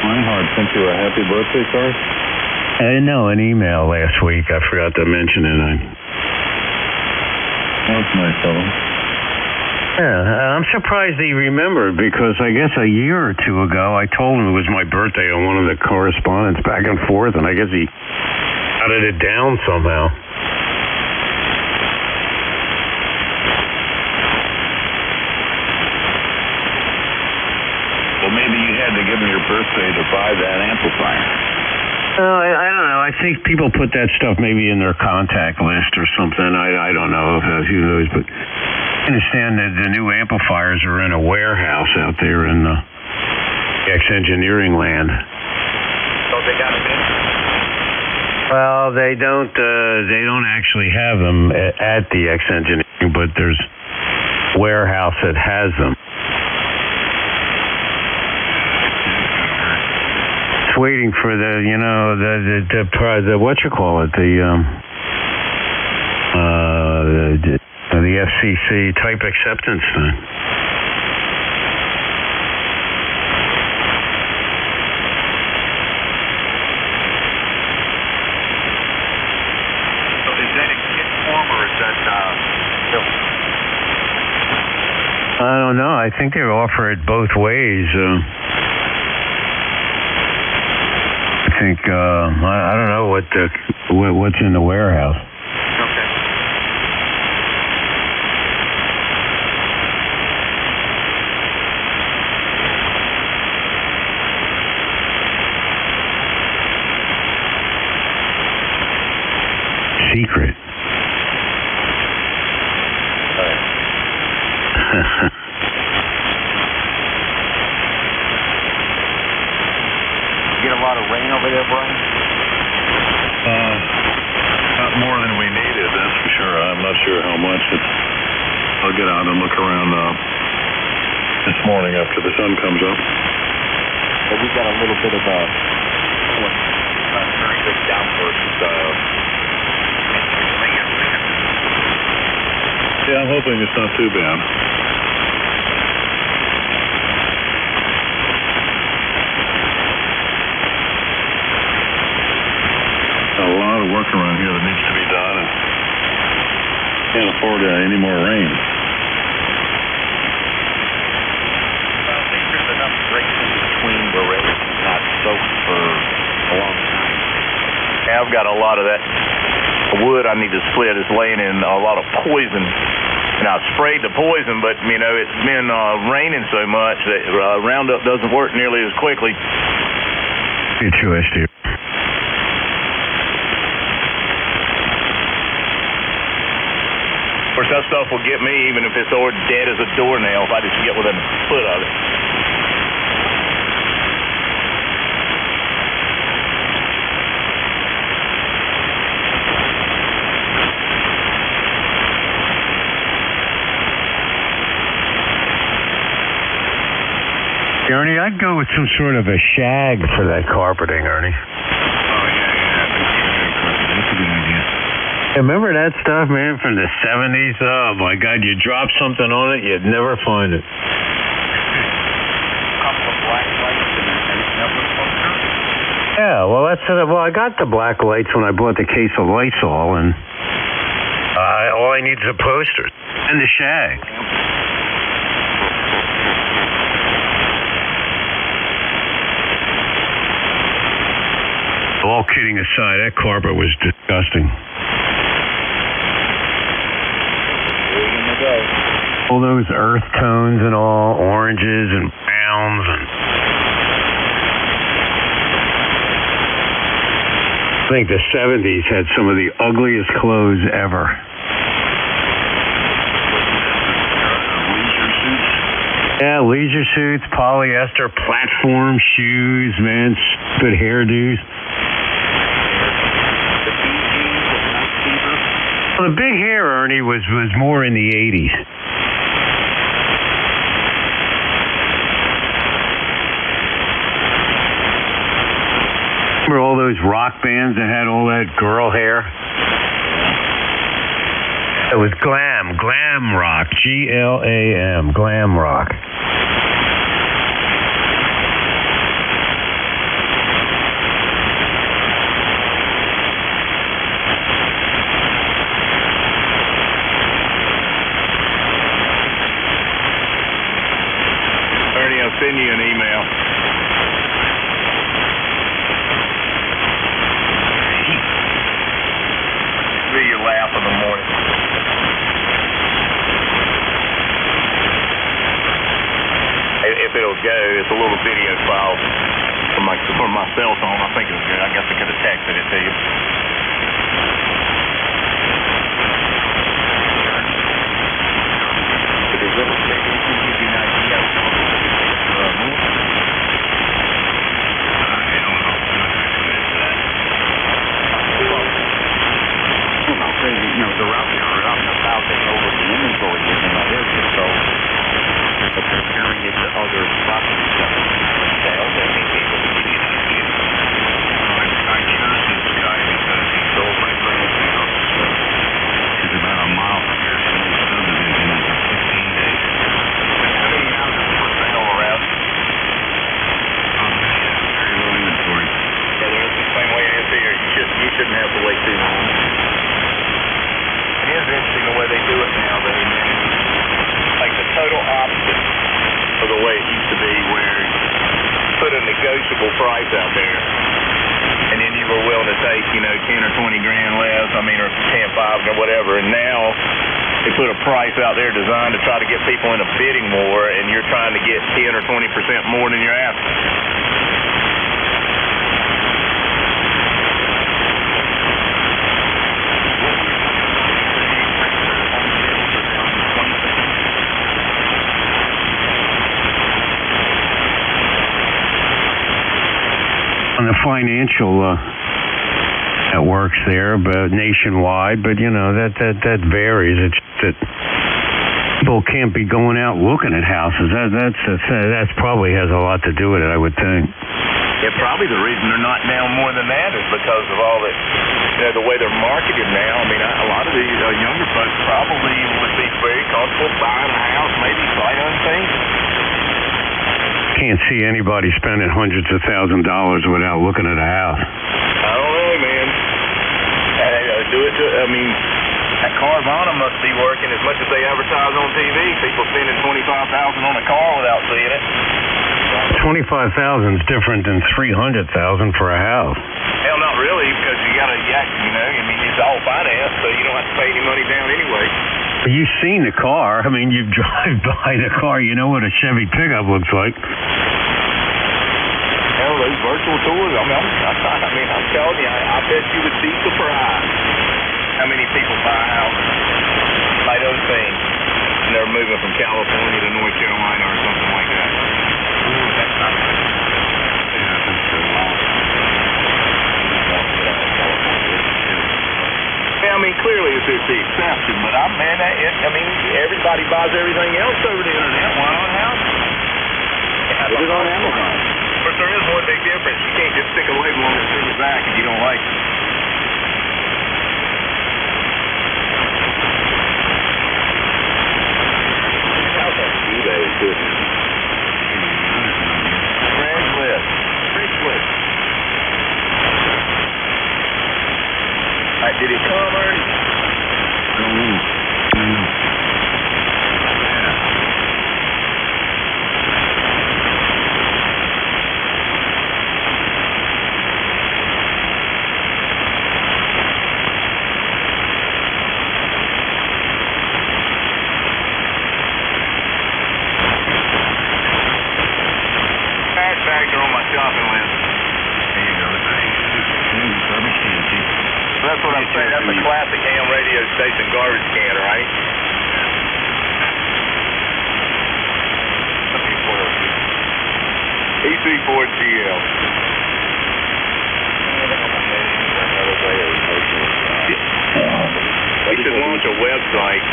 E: Reinhardt sent you a happy birthday card?
I: No, an email last week. I forgot to mention it.
E: That's nice of him.
I: Yeah, I'm surprised he remembered because I guess a year or two ago I told him it was my birthday on one of the correspondence back and forth, and I guess he jotted it down somehow.
J: to buy that amplifier?
I: I don't know. I think people put that stuff maybe in their contact list or something. I don't know. Who knows? But I understand that the new amplifiers are in a warehouse out there in the X Engineering land.
J: So they got them in?
I: Well, they don't actually have them at the X Engineering, but there's a warehouse that has them. It's waiting for the the FCC type acceptance thing.
J: So is that in kit form or is that built?
I: I don't know. I think they offer it both ways. I think I don't know what's in the warehouse.
J: Okay.
I: Secret.
J: You get a lot of rain over there, Brian?
E: Not more than we needed, that's for sure. I'm not sure how much. I'll get out and look around this morning after the sun comes up.
J: Well, we got a little bit of a very big downburst.
E: Yeah, I'm hoping it's not too bad. A lot of work around here that needs to be done, and can't afford any more rain.
J: I think there's enough breaks in between where everything's not soaked for a long time.
K: I've got a lot of that wood I need to split. It's laying in a lot of poison. And I sprayed the poison, but, it's been raining so much that Roundup doesn't work nearly as quickly.
I: Good choice, dear.
K: Of course, that stuff will get me even if it's already dead as a doornail if I just get within a foot of it.
I: Ernie, I'd go with some sort of a shag for that carpeting, Ernie.
E: Oh, yeah. That's a good idea.
I: Remember that stuff, man, from the 70s? Oh, my God, you drop something on it, you'd never find it.
J: A couple of black lights and that was supposed to.
I: Yeah, well, I got the black lights when I bought the case of Lysol, and all I need is a poster and the shag. All kidding aside, that carpet was disgusting. All those earth tones and all, oranges and browns and... I think the 70s had some of the ugliest clothes ever.
E: Leisure suits?
I: Yeah, leisure suits, polyester, platform shoes, man, stupid hairdos. Well, the big hair, Ernie, was more in the 80s. Remember all those rock bands that had all that girl hair? It was glam rock, GLAM, glam rock.
K: Ernie, I'll send you an email. Be your laugh in the morning. If it'll go, it's a little video file from from my cell phone. I think it was good. I guess I could have texted it to you.
J: Did it really give you an idea of how much it takes for a move?
K: I don't know. I'm not going to commit to that.
J: Well, no, crazy. You know, they're out and about. They know what the inventory is in that area, so they're comparing it to other properties that are sales. They may be able to give you an idea.
C: I chose this guy because he sold my friend's house. He's about a mile from here, so he subdivision in 15 days.
K: How many houses for sale around?
C: Very low inventory.
K: Yeah, there's the same way it is here. You shouldn't have to wait too long. It is interesting the way they do it now, though. Like the total opposite of the way it used to be, where you put a negotiable price out there, and then you were willing to take, 10 or 20 grand less, or 10, 5, or whatever, and now they put a price out there designed to try to get people in a bidding war, and you're trying to get 10 or 20% more than you're asking.
I: On the financial networks there, but nationwide, but that varies. It's that people can't be going out looking at houses. That's probably has a lot to do with it, I would think.
K: Yeah, probably the reason they're not down more than that is because of all that, the way they're marketed now. I mean, a lot of these younger folks probably would be very comfortable buying a house, maybe sight unseen.
I: Can't see anybody spending hundreds of $1,000s without looking at a house.
K: I don't know, man. That Carvana must be working as much as they advertise on TV. People spending $25,000 on a car without seeing it.
I: $25,000 is different than $300,000 for a house.
K: Hell, not really, because you got to, it's all financed, so you don't have to pay any money down anyway.
I: You've seen the car. I mean, you drive by the car. You know what a Chevy pickup looks like.
K: Hell, those virtual tours, I'm telling you, I bet you would be surprised how many people buy houses by those things, and they're moving from California to North Carolina or something like that. Ooh, that's not good.
C: Yeah, I think so.
K: Clearly it's the exception, but everybody buys everything else over the internet. Why not house?
J: Put it on Amazon.
K: But there is one big difference. You can't just stick a label on it and send it back if you don't like it. How's that eBay is good? Craigslist. Did it come already?
C: I don't know.
K: Hashtags are on my shopping list.
C: There you go. Garbage can, see?
K: That's what I'm saying. That's a classic ham radio station garbage can, right? EC4GL. We should launch a website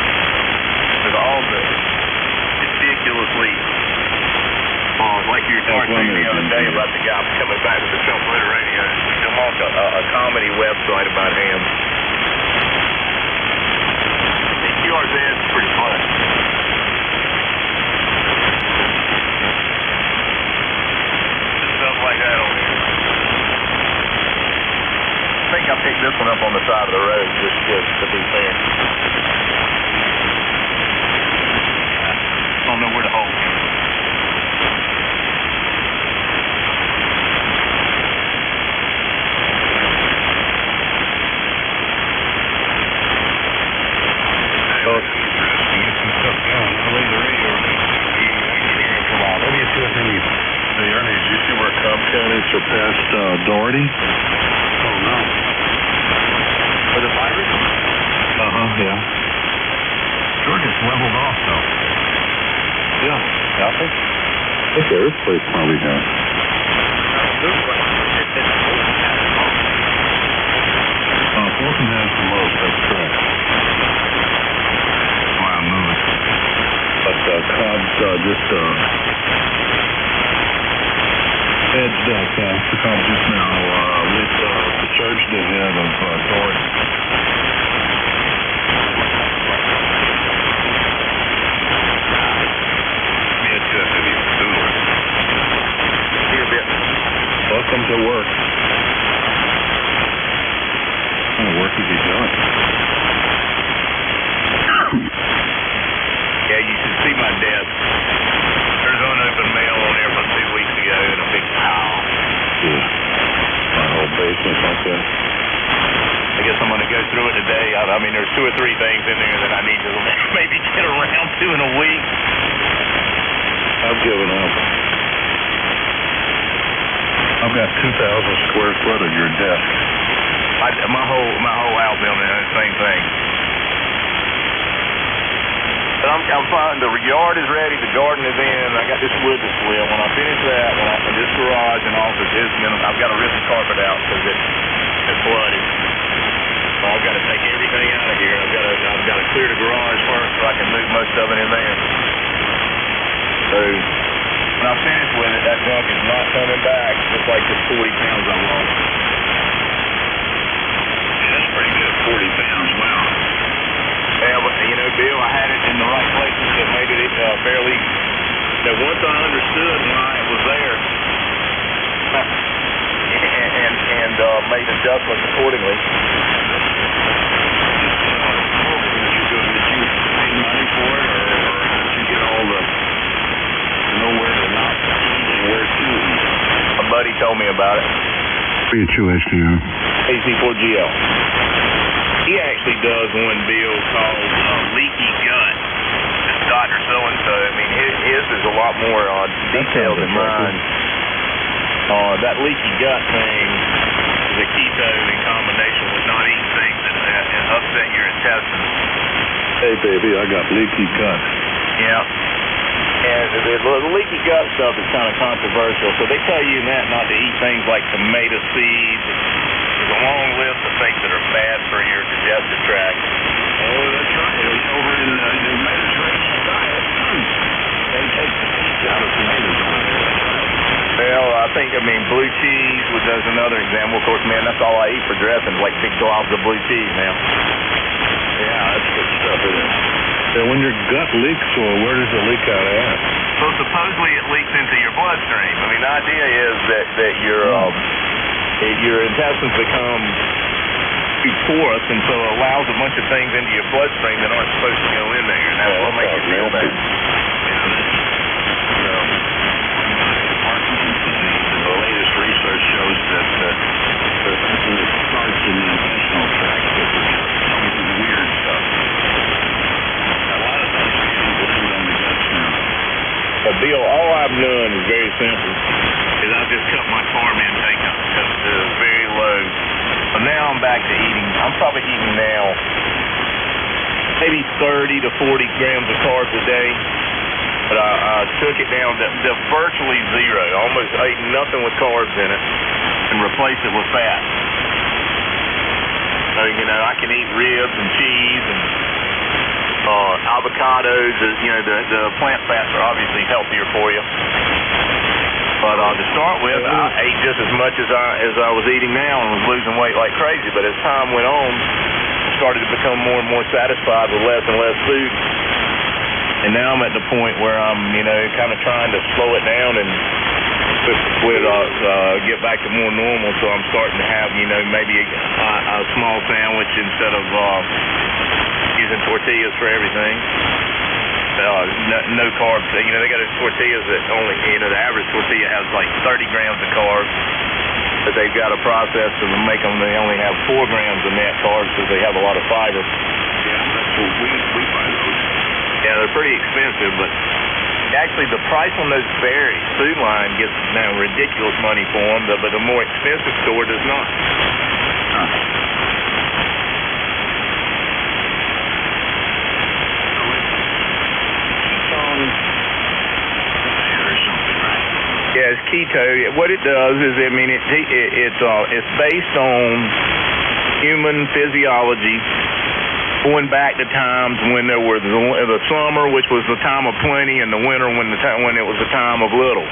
K: with all the ridiculously, like you were talking to me the other day about the guy coming back to the Trump Litter Radio. We should launch a comedy website about him. EQRZ is pretty funny. Stuff like that on there. I think I picked this one up on the side of the road, just to be fair. I don't know where to hold it.
E: Doherty?
J: Oh, no. For the virus?
E: Yeah.
J: Georgia's leveled off, though.
E: Yeah. Apple? I think the earthquake probably has. Fulton has the most, that's correct.
J: Wow, I'm moving.
E: But Cobb's just edged up. Cobb just now charged ahead of Doherty. Welcome to work. What kind of work is he doing?
K: Yeah, you should see my desk. There's unopened mail on there from 2 weeks ago in a big pile.
E: Yeah. My whole basement, okay.
K: I guess I'm going to go through it today. I mean, there's 2 or 3 things in there that I need to maybe get around to in a week.
E: I've given up. I've got 2,000 square foot of your desk.
K: My whole outbuilding, same thing. But I'm fine. The yard is ready. The garden is in. I got this wood to split. When I finish that, this garage and office is minimum. I've got to rip the carpet out because it's flooded. So I've got to take everything out of here. I've got to clear the garage first so I can move most of it in there. So when I finish with it, that junk is not coming back. Just like this 40 pounds I lost.
J: Yeah, that's pretty good. 40 pounds. Wow.
K: Yeah, but you know, Bill, I had it in the right places that made it fairly. That once I understood why it was there, and made adjustments accordingly.
J: Did you pay money for it, or did you get all the know where to not eat and where to eat?
K: A buddy told me about it.
E: What are you 2 HDR?
K: AC4GL. He actually does one, Bill, called Leaky Gut. It's Dr. So-and-so. I mean, his is a lot more detailed than mine. That leaky gut thing is a ketone in combination with not eating things that upset your intestines.
E: Hey, baby, I got leaky gut.
K: Yeah. And the leaky gut stuff is kind of controversial. So they tell you not to eat things like tomato seeds. There's a long list of things that are bad for your digestive tract.
J: Oh, that's right. Over in the Mediterranean diet, they take the seeds out of tomatoes over there.
K: Well, I mean, blue cheese was another example. Of course, man, that's all I eat for dressing, like big globs of blue cheese now.
E: Yeah, that's good stuff, isn't it? And when your gut leaks, where does it leak out at?
K: So supposedly it leaks into your bloodstream. I mean, the idea is that your intestines become too porous, and so it allows a bunch of things into your bloodstream that aren't supposed to go in there, and that's what makes it real bad.
J: The latest research shows that it starts in the intestinal tract with some weird stuff. A lot of things are getting blamed on the guts now.
K: Bill, all I've done is very simple. Is I've just cut my carb intake up to very low. So now I'm back to eating. I'm probably eating now maybe 30 to 40 grams of carbs a day. But I took it down to virtually zero. I almost ate nothing with carbs in it and replaced it with fat. So, you know, I can eat ribs and cheese and avocados. You know, the plant fats are obviously healthier for you. But to start with, I ate just as much as I was eating now and was losing weight like crazy. But as time went on, I started to become more and more satisfied with less and less food. And now I'm at the point where I'm, you know, kind of trying to slow it down and get back to more normal. So I'm starting to have, you know, maybe a small sandwich instead of using tortillas for everything. No carbs. You know, they got tortillas that only, you know, the average tortilla has like 30 grams of carbs. But they've got a process to make them, they only have 4 grams of net carbs because they have a lot of fiber.
J: Yeah, that's what we buy those.
K: Yeah, they're pretty expensive, but Actually, the price on those varies. Food Line gets now ridiculous money for them, but the more expensive store does not. Yeah, it's keto. What it does is, I mean, it's based on human physiology, going back to times when there was the summer, which was the time of plenty, and the winter when it was the time of little.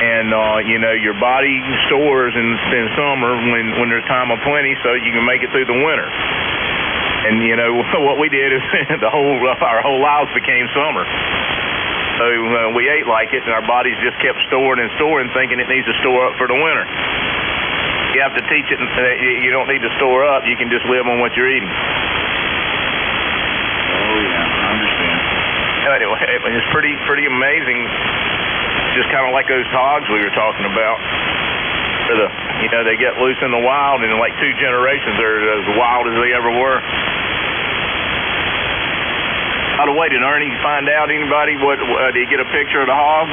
K: And you know, your body stores in summer when there's time of plenty, so you can make it through the winter. And you know what we did is our whole lives became summer. So we ate like it, and our bodies just kept storing and storing, thinking it needs to store up for the winter. You have to teach it that you don't need to store up. You can just live on what you're eating.
C: Oh, yeah, I understand.
K: Anyway, it's pretty amazing. Just kind of like those hogs we were talking about. You know, they get loose in the wild, and in like 2 generations, they're as wild as they ever were. By the way, did Ernie find out anybody? Did he get a picture of the hog?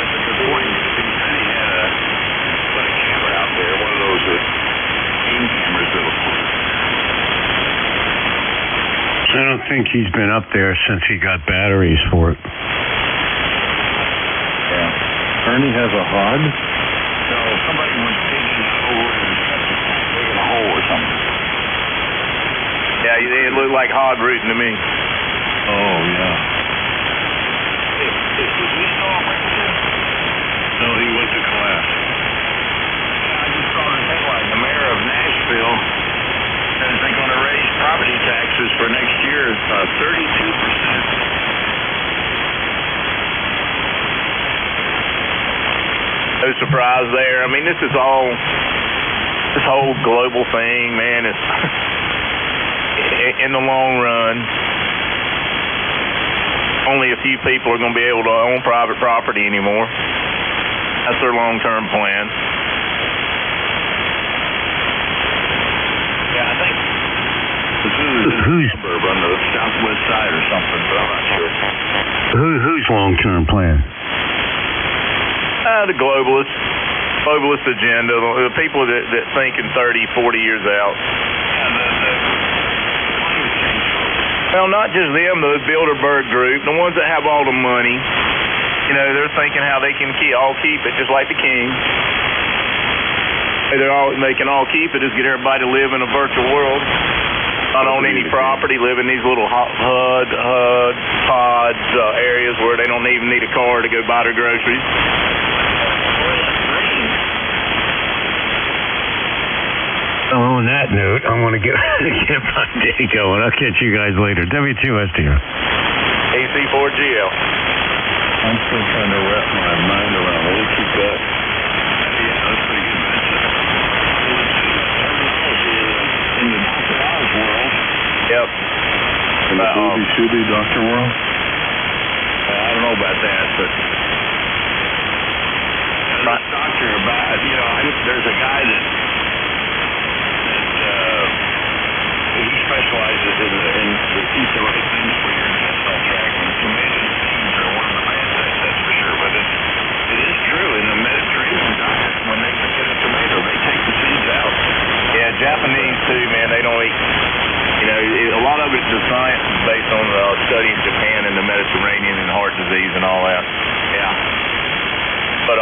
C: That's a good point. Ernie had put a camera out there, one of those game cameras that'll put.
I: I don't think he's been up there since he got batteries for it.
C: Yeah. Ernie has a hog? So somebody was digging over in his septic tank, digging a hole or something.
K: Yeah, it looked like hog rooting to me.
C: Oh, yeah. Was he still on Lincoln? No, he went to class. Yeah, I just saw the headline. The mayor of Nashville says they're going to raise property taxes for next year 32%.
K: No surprise there. I mean, this whole global thing, man, it's in the long run, only a few people are going to be able to own private property anymore. That's their long-term plan.
C: Yeah, I think this is a suburb on the southwest side or something, but I'm not sure.
I: Whose long-term plan?
K: The globalist agenda, the people that think in 30, 40 years out.
C: Yeah, the climate change folks.
K: Well, not just them, the Bilderberg group, the ones that have all the money. You know, they're thinking how they can all keep it, just like the king. They can all keep it, is get everybody to live in a virtual world, not own any property, live in these little HUD pods, areas where they don't even need a car to go buy their groceries.
I: On that note, I want to get my day going. I'll catch you guys later. W2 SDR.
K: AC4GL.
C: I'm still trying to wrap my mind around what you got. Yeah, that's pretty good. Terminology in the Dr. Oz world.
K: Yep.
C: In the booby-shooby doctor world? I don't know about that, but doctor about, you know, there's a guy that he specializes in the eat the right things for your intestinal tract, and tomato seeds are one of the bad things, that's for sure. But it is true in the Mediterranean diet, when they get a tomato, they take the seeds out.
K: Yeah, Japanese too, man. They don't eat. You know, a lot of it, the science is based on studying Japan and the Mediterranean and heart disease and all that.
C: Yeah.
K: But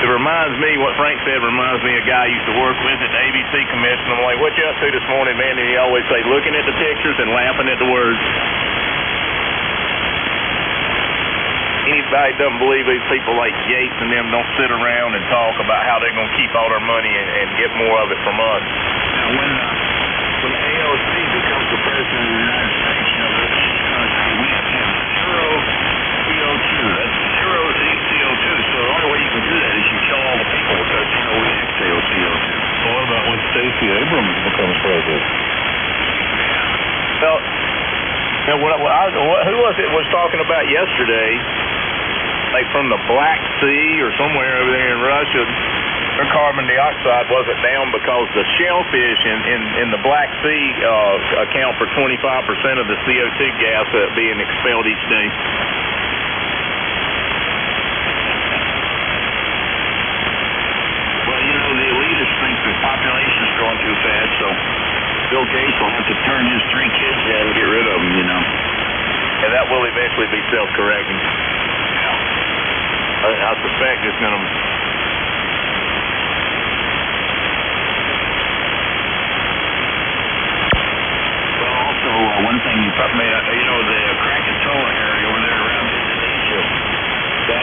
K: it reminds me, what Frank said reminds me of a guy I used to work with at the ABC Commission. I'm like, what you up to this morning, man? And he always say, looking at the pictures and laughing at the words. Anybody doesn't believe these people like Yates and them don't sit around and talk about how they're going to keep all their money and get more of it from us.
C: Now, when AOC becomes the president of the United States, you know, she's going to say we have to have zero CO2. That's zero CO2. So the only way you can do that is you kill all the people that, you know, we exhale CO2. So what about when Stacey Abrams becomes president?
K: Well, you know, who was it was talking about yesterday, like from the Black Sea or somewhere over there in Russia, their carbon dioxide wasn't down because the shellfish in the Black Sea account for 25% of the CO2 gas being expelled each day.
J: Well, you know, the elitists think the population's growing too fast, so Bill Gates will have to turn his 3 kids in and get rid of them, you know.
K: And that will eventually be self-correcting.
J: Yeah.
K: I suspect it's going to...
J: Well, also, one thing you probably made, you know, the Krakatoa area over there around Indonesia, the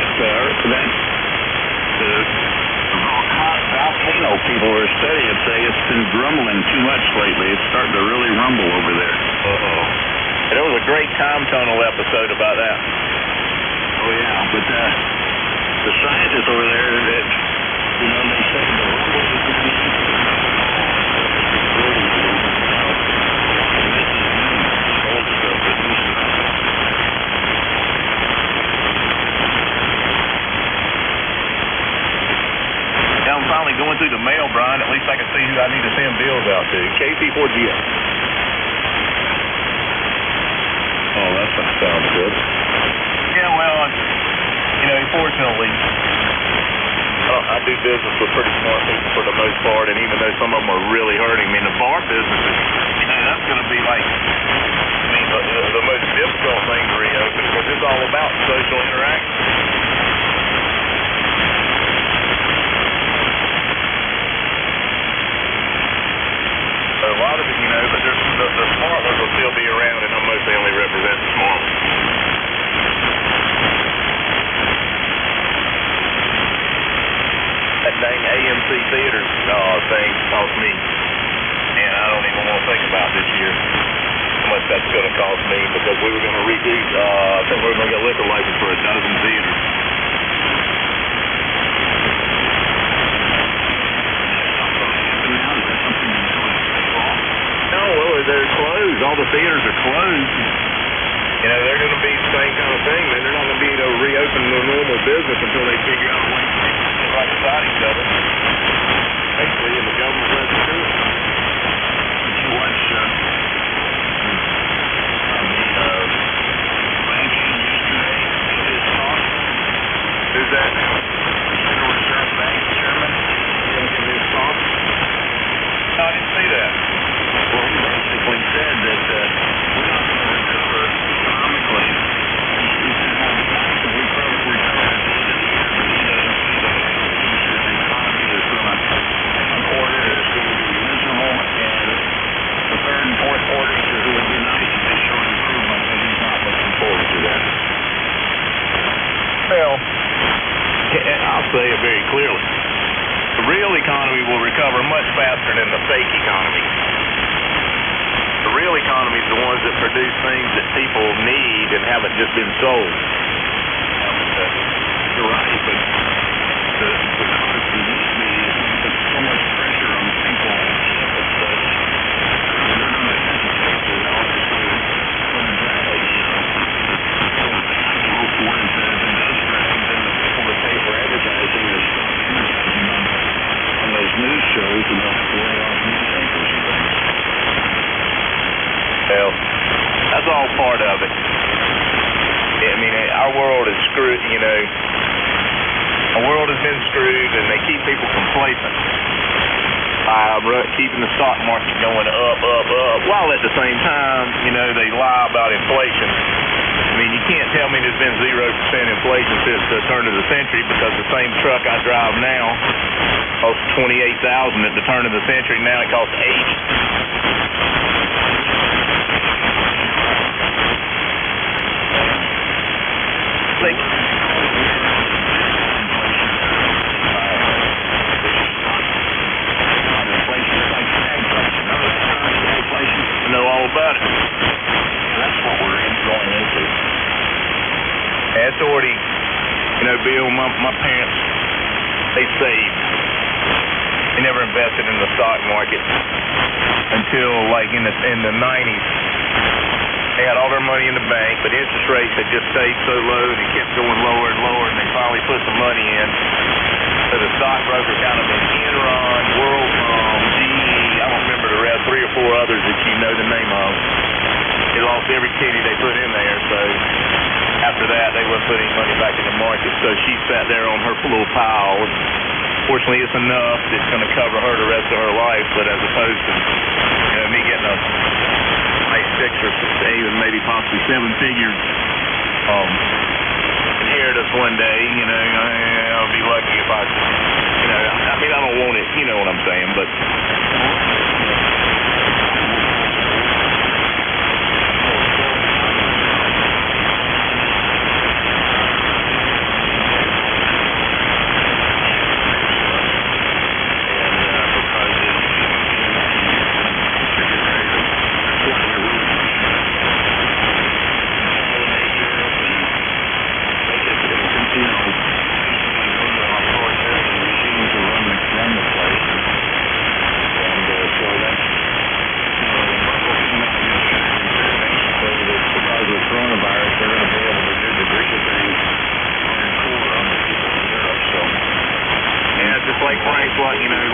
J: volcano people are studying say it's been grumbling too much lately. It's starting to really rumble over there.
K: Uh-oh. And there was a great time tunnel episode about that.
J: Oh, yeah, but the scientists over there, that, you know, they say the rumble is going to be
K: I'm finally going through the mail, Brian. At least I can see who I need to send bills out to. KP4GS.
J: Oh, that sounds good.
K: Yeah, well, you know, fortunately, I do business with pretty smart people for the most part, and even though some of them are really hurting, I mean, the bar business is, you know, that's going to be like, I mean, the most difficult thing to reopen because it's all about social interaction. A lot of it, you know, but there's the smart ones will still be around, and I mostly only represent the smart ones. That dang AMC Theater thing cost me, and I don't even want to think about this year how much that's going to cost me because we were going to redo, I think we were going to get a liquor license for a dozen theaters. No, well, they're closed. All the theaters are closed. You know, they're going to be the same kind of thing, man. They're not going to be able to reopen their normal business until they figure out a way to get right beside each other. Basically, and the government lets them do it.
J: Did you watch the banking yesterday? His talk?
K: Who's that now?
J: The Federal Reserve Bank chairman? Give his talk?
K: No, I didn't see that.
J: Well, he basically said that we're not going to recover economically. He said how the banks will recover at the end of the year, but he doesn't see the way. He says the economy is going to, second quarter is going to be miserable, and the third and fourth quarter, he says it would be nice if they show improvement, but he's not looking forward to that.
K: Well, I'll say it very clearly. The real economy will recover much faster than the fake economy. The real economy is the ones that produce things that people need and haven't just been sold.
J: You're right, but the cause of the news media is going to put so much pressure on people like Chip and such. They're going to hesitate to, obviously, when exactly, you know, I can hope for it if it does drag, then the people that pay for advertising will stop advertising on those news shows, and they'll have to lay off news anchors and things.
K: Well, that's all part of it. I mean, our world is screwed, you know. Our world has been screwed, and they keep people complacent by keeping the stock market going up, while at the same time, you know, they lie about inflation. I mean, you can't tell me there's been 0% inflation since the turn of the century because the same truck I drive now cost $28,000 at the turn of the century. Now it costs $80,000. I know all about it.
J: That's what we're going into.
K: That's already, you know, Bill, my parents, they saved. They never invested in the stock market until like in the 90s. They had all their money in the bank, but interest rates had just stayed so low, and it kept going lower and lower, and they finally put some money in. So the stockbroker kind of been Enron, WorldCom, GE, I don't remember the rest, 3 or 4 others that you know the name of. They lost every penny they put in there, so after that they wouldn't put any money back in the market. So she sat there on her little pile. Fortunately, it's enough that's going to cover her the rest of her life, but as opposed to me getting a nice 6 or 8 and maybe possibly 7-figure inheritance one day, I'll be lucky if I I don't want it, you know what I'm saying, but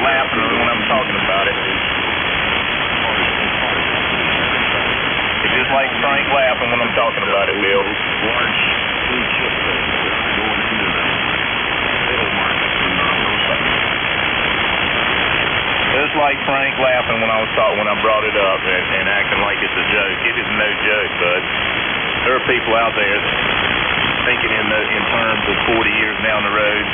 K: laughing when I'm talking about it. It's just like Frank laughing when I'm talking about it, Bill.
C: Large food chip things that are going into the middle market and those things.
K: Just like Frank laughing when I brought it up and acting like it's a joke. It is no joke, bud. There are people out there thinking in terms of 40 years down the road.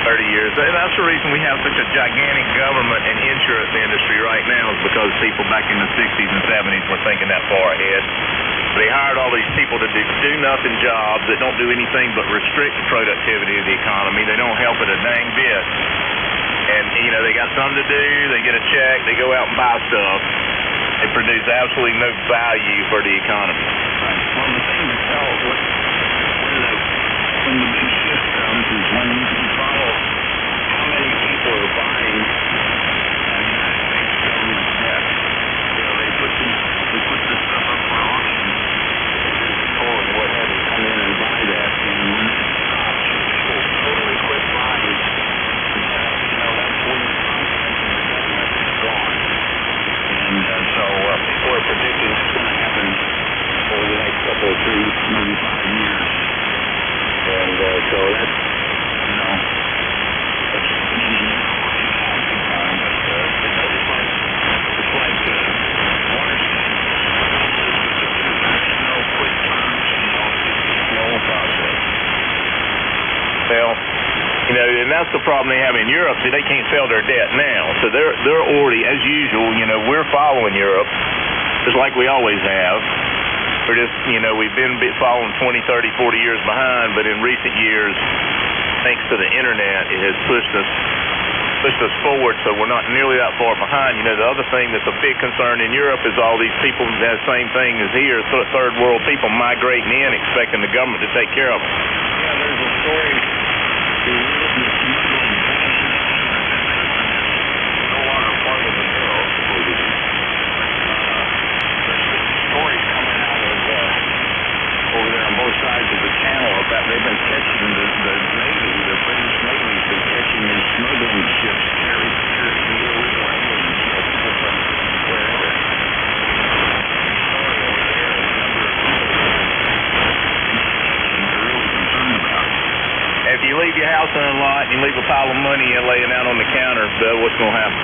K: 30 years. And that's the reason we have such a gigantic government and insurance industry right now, is because people back in the 60s and 70s were thinking that far ahead. They hired all these people to do nothing jobs that don't do anything but restrict the productivity of the economy. They don't help it a dang bit. And, they got something to do, they get a check, they go out and buy stuff. They produce absolutely no value for the economy.
C: Right. Well, the thing that tells when the big shift comes is when you follow how many people are buying United States government debt. They put this stuff up for auction, and people and what have you come in and buy that, and when that stops, people totally quit buying. That's when the confidence in the government is gone. And so people are predicting it's going to happen over the next couple of 3, maybe 5 years. And so that's, that's maybe not right now big time, but it's like water standards. There's no quick turns, it's a slow process.
K: Well, and that's the problem they have in Europe. See, they can't sell their debt now. So they're already, as usual, we're following Europe, just like we always have. We're just, we've been following 20, 30, 40 years behind, but in recent years, thanks to the internet, it has pushed us forward, so we're not nearly that far behind. The other thing that's a big concern in Europe is all these people, that same thing as here, third world people migrating in, expecting the government to take care of them.
C: Yeah, there's a story. The smuggling into the England is no longer part of the Euro, supposedly. There's stories coming out of over there on both sides of the channel about they've been catching the Navy, the British Navy's been catching these smuggling ships carrying the illegal aliens, people from wherever. Story over there, a number of people they're really concerned about.
K: If you leave your house unlocked and you leave a pile of money laying out on the counter, what's going to happen?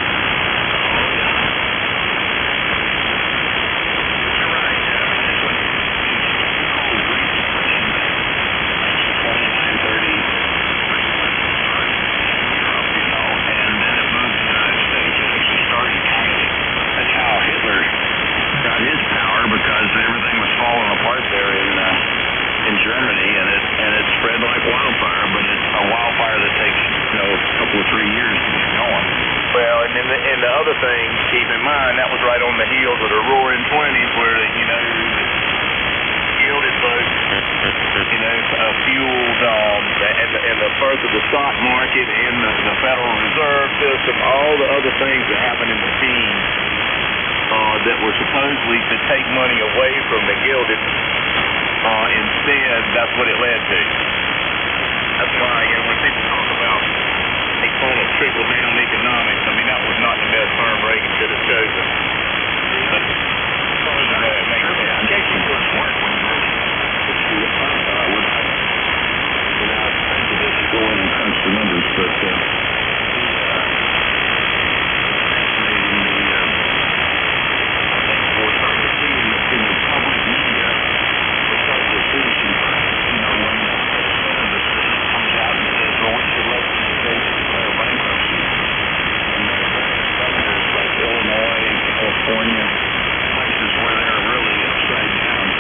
K: And the other thing, keep in mind, that was right on the heels of the Roaring 20s, where gilded folks, fueled and the birth of the stock market and the Federal Reserve System, all the other things that happen in the teens that were supposedly to take money away from the gilded. Instead, that's what it led to. That's why, when people talk about a form of trickle-down economics, I mean, that was not the best term Reagan could have chosen. But, it makes sense.
C: I gave some good work when you wrote without prejudice to go in and crunch the numbers, but in the public media, because the citizen, when the citizen comes out and says, well, we should let the state declare bankruptcy. And the various governors like Illinois, California, places where they're really upside down,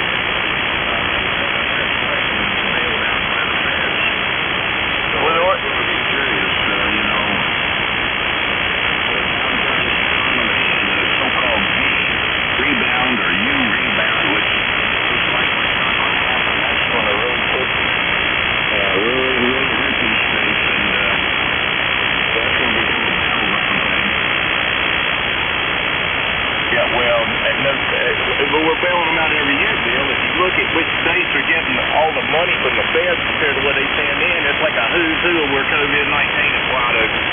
C: bailed out by the feds. So it's pretty serious, the downturn economy and the so-called V rebound or U rebound, which looks like it's not going to happen. That's going to really put really hurt these states, and that's going to become a battleground thing.
K: Yeah, well, but we're bailing them out every year, Bill. If you look at which states are getting all the money from the feds compared to what they send in, it's like a who's who of where COVID-19 is wide open.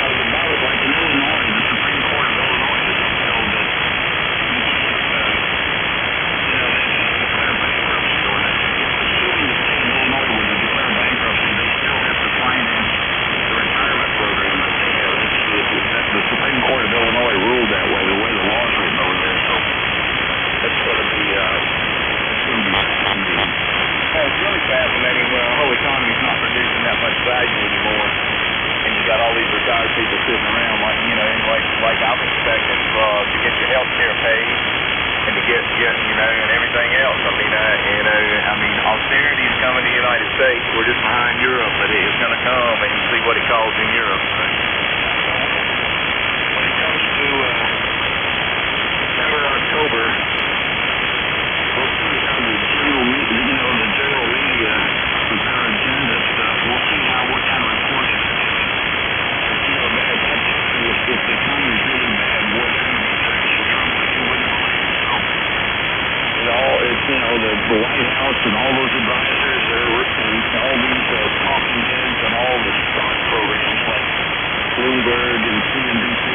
C: The ballot, like in Illinois, the Supreme Court of Illinois has upheld that you can't, they can't declare bankruptcy, or that assuming the state of Illinois were to declare bankruptcy, they still have to finance the retirement program that they have. The Supreme Court of Illinois ruled that way, the way the laws written over there, so that's going to be fascinating.
K: Well, it's really fascinating when our whole economy's not producing that much value anymore. And you got all these retired people sitting around like I'm expecting to get your health care paid and to get and everything else. I mean, austerity is coming to the United States. We're just behind Europe, but it's going to come, and you see what it caused in Europe.
C: When it comes to September, October, we'll see how the general media with their agenda stuff. We'll see what kind of reports they're giving. At that time, if the economy's really bad, boy, they're going to be trashing Trump like you wouldn't believe. So, the White House and all those advisors, and all these talking heads and all the stock programs like Bloomberg and CNBC,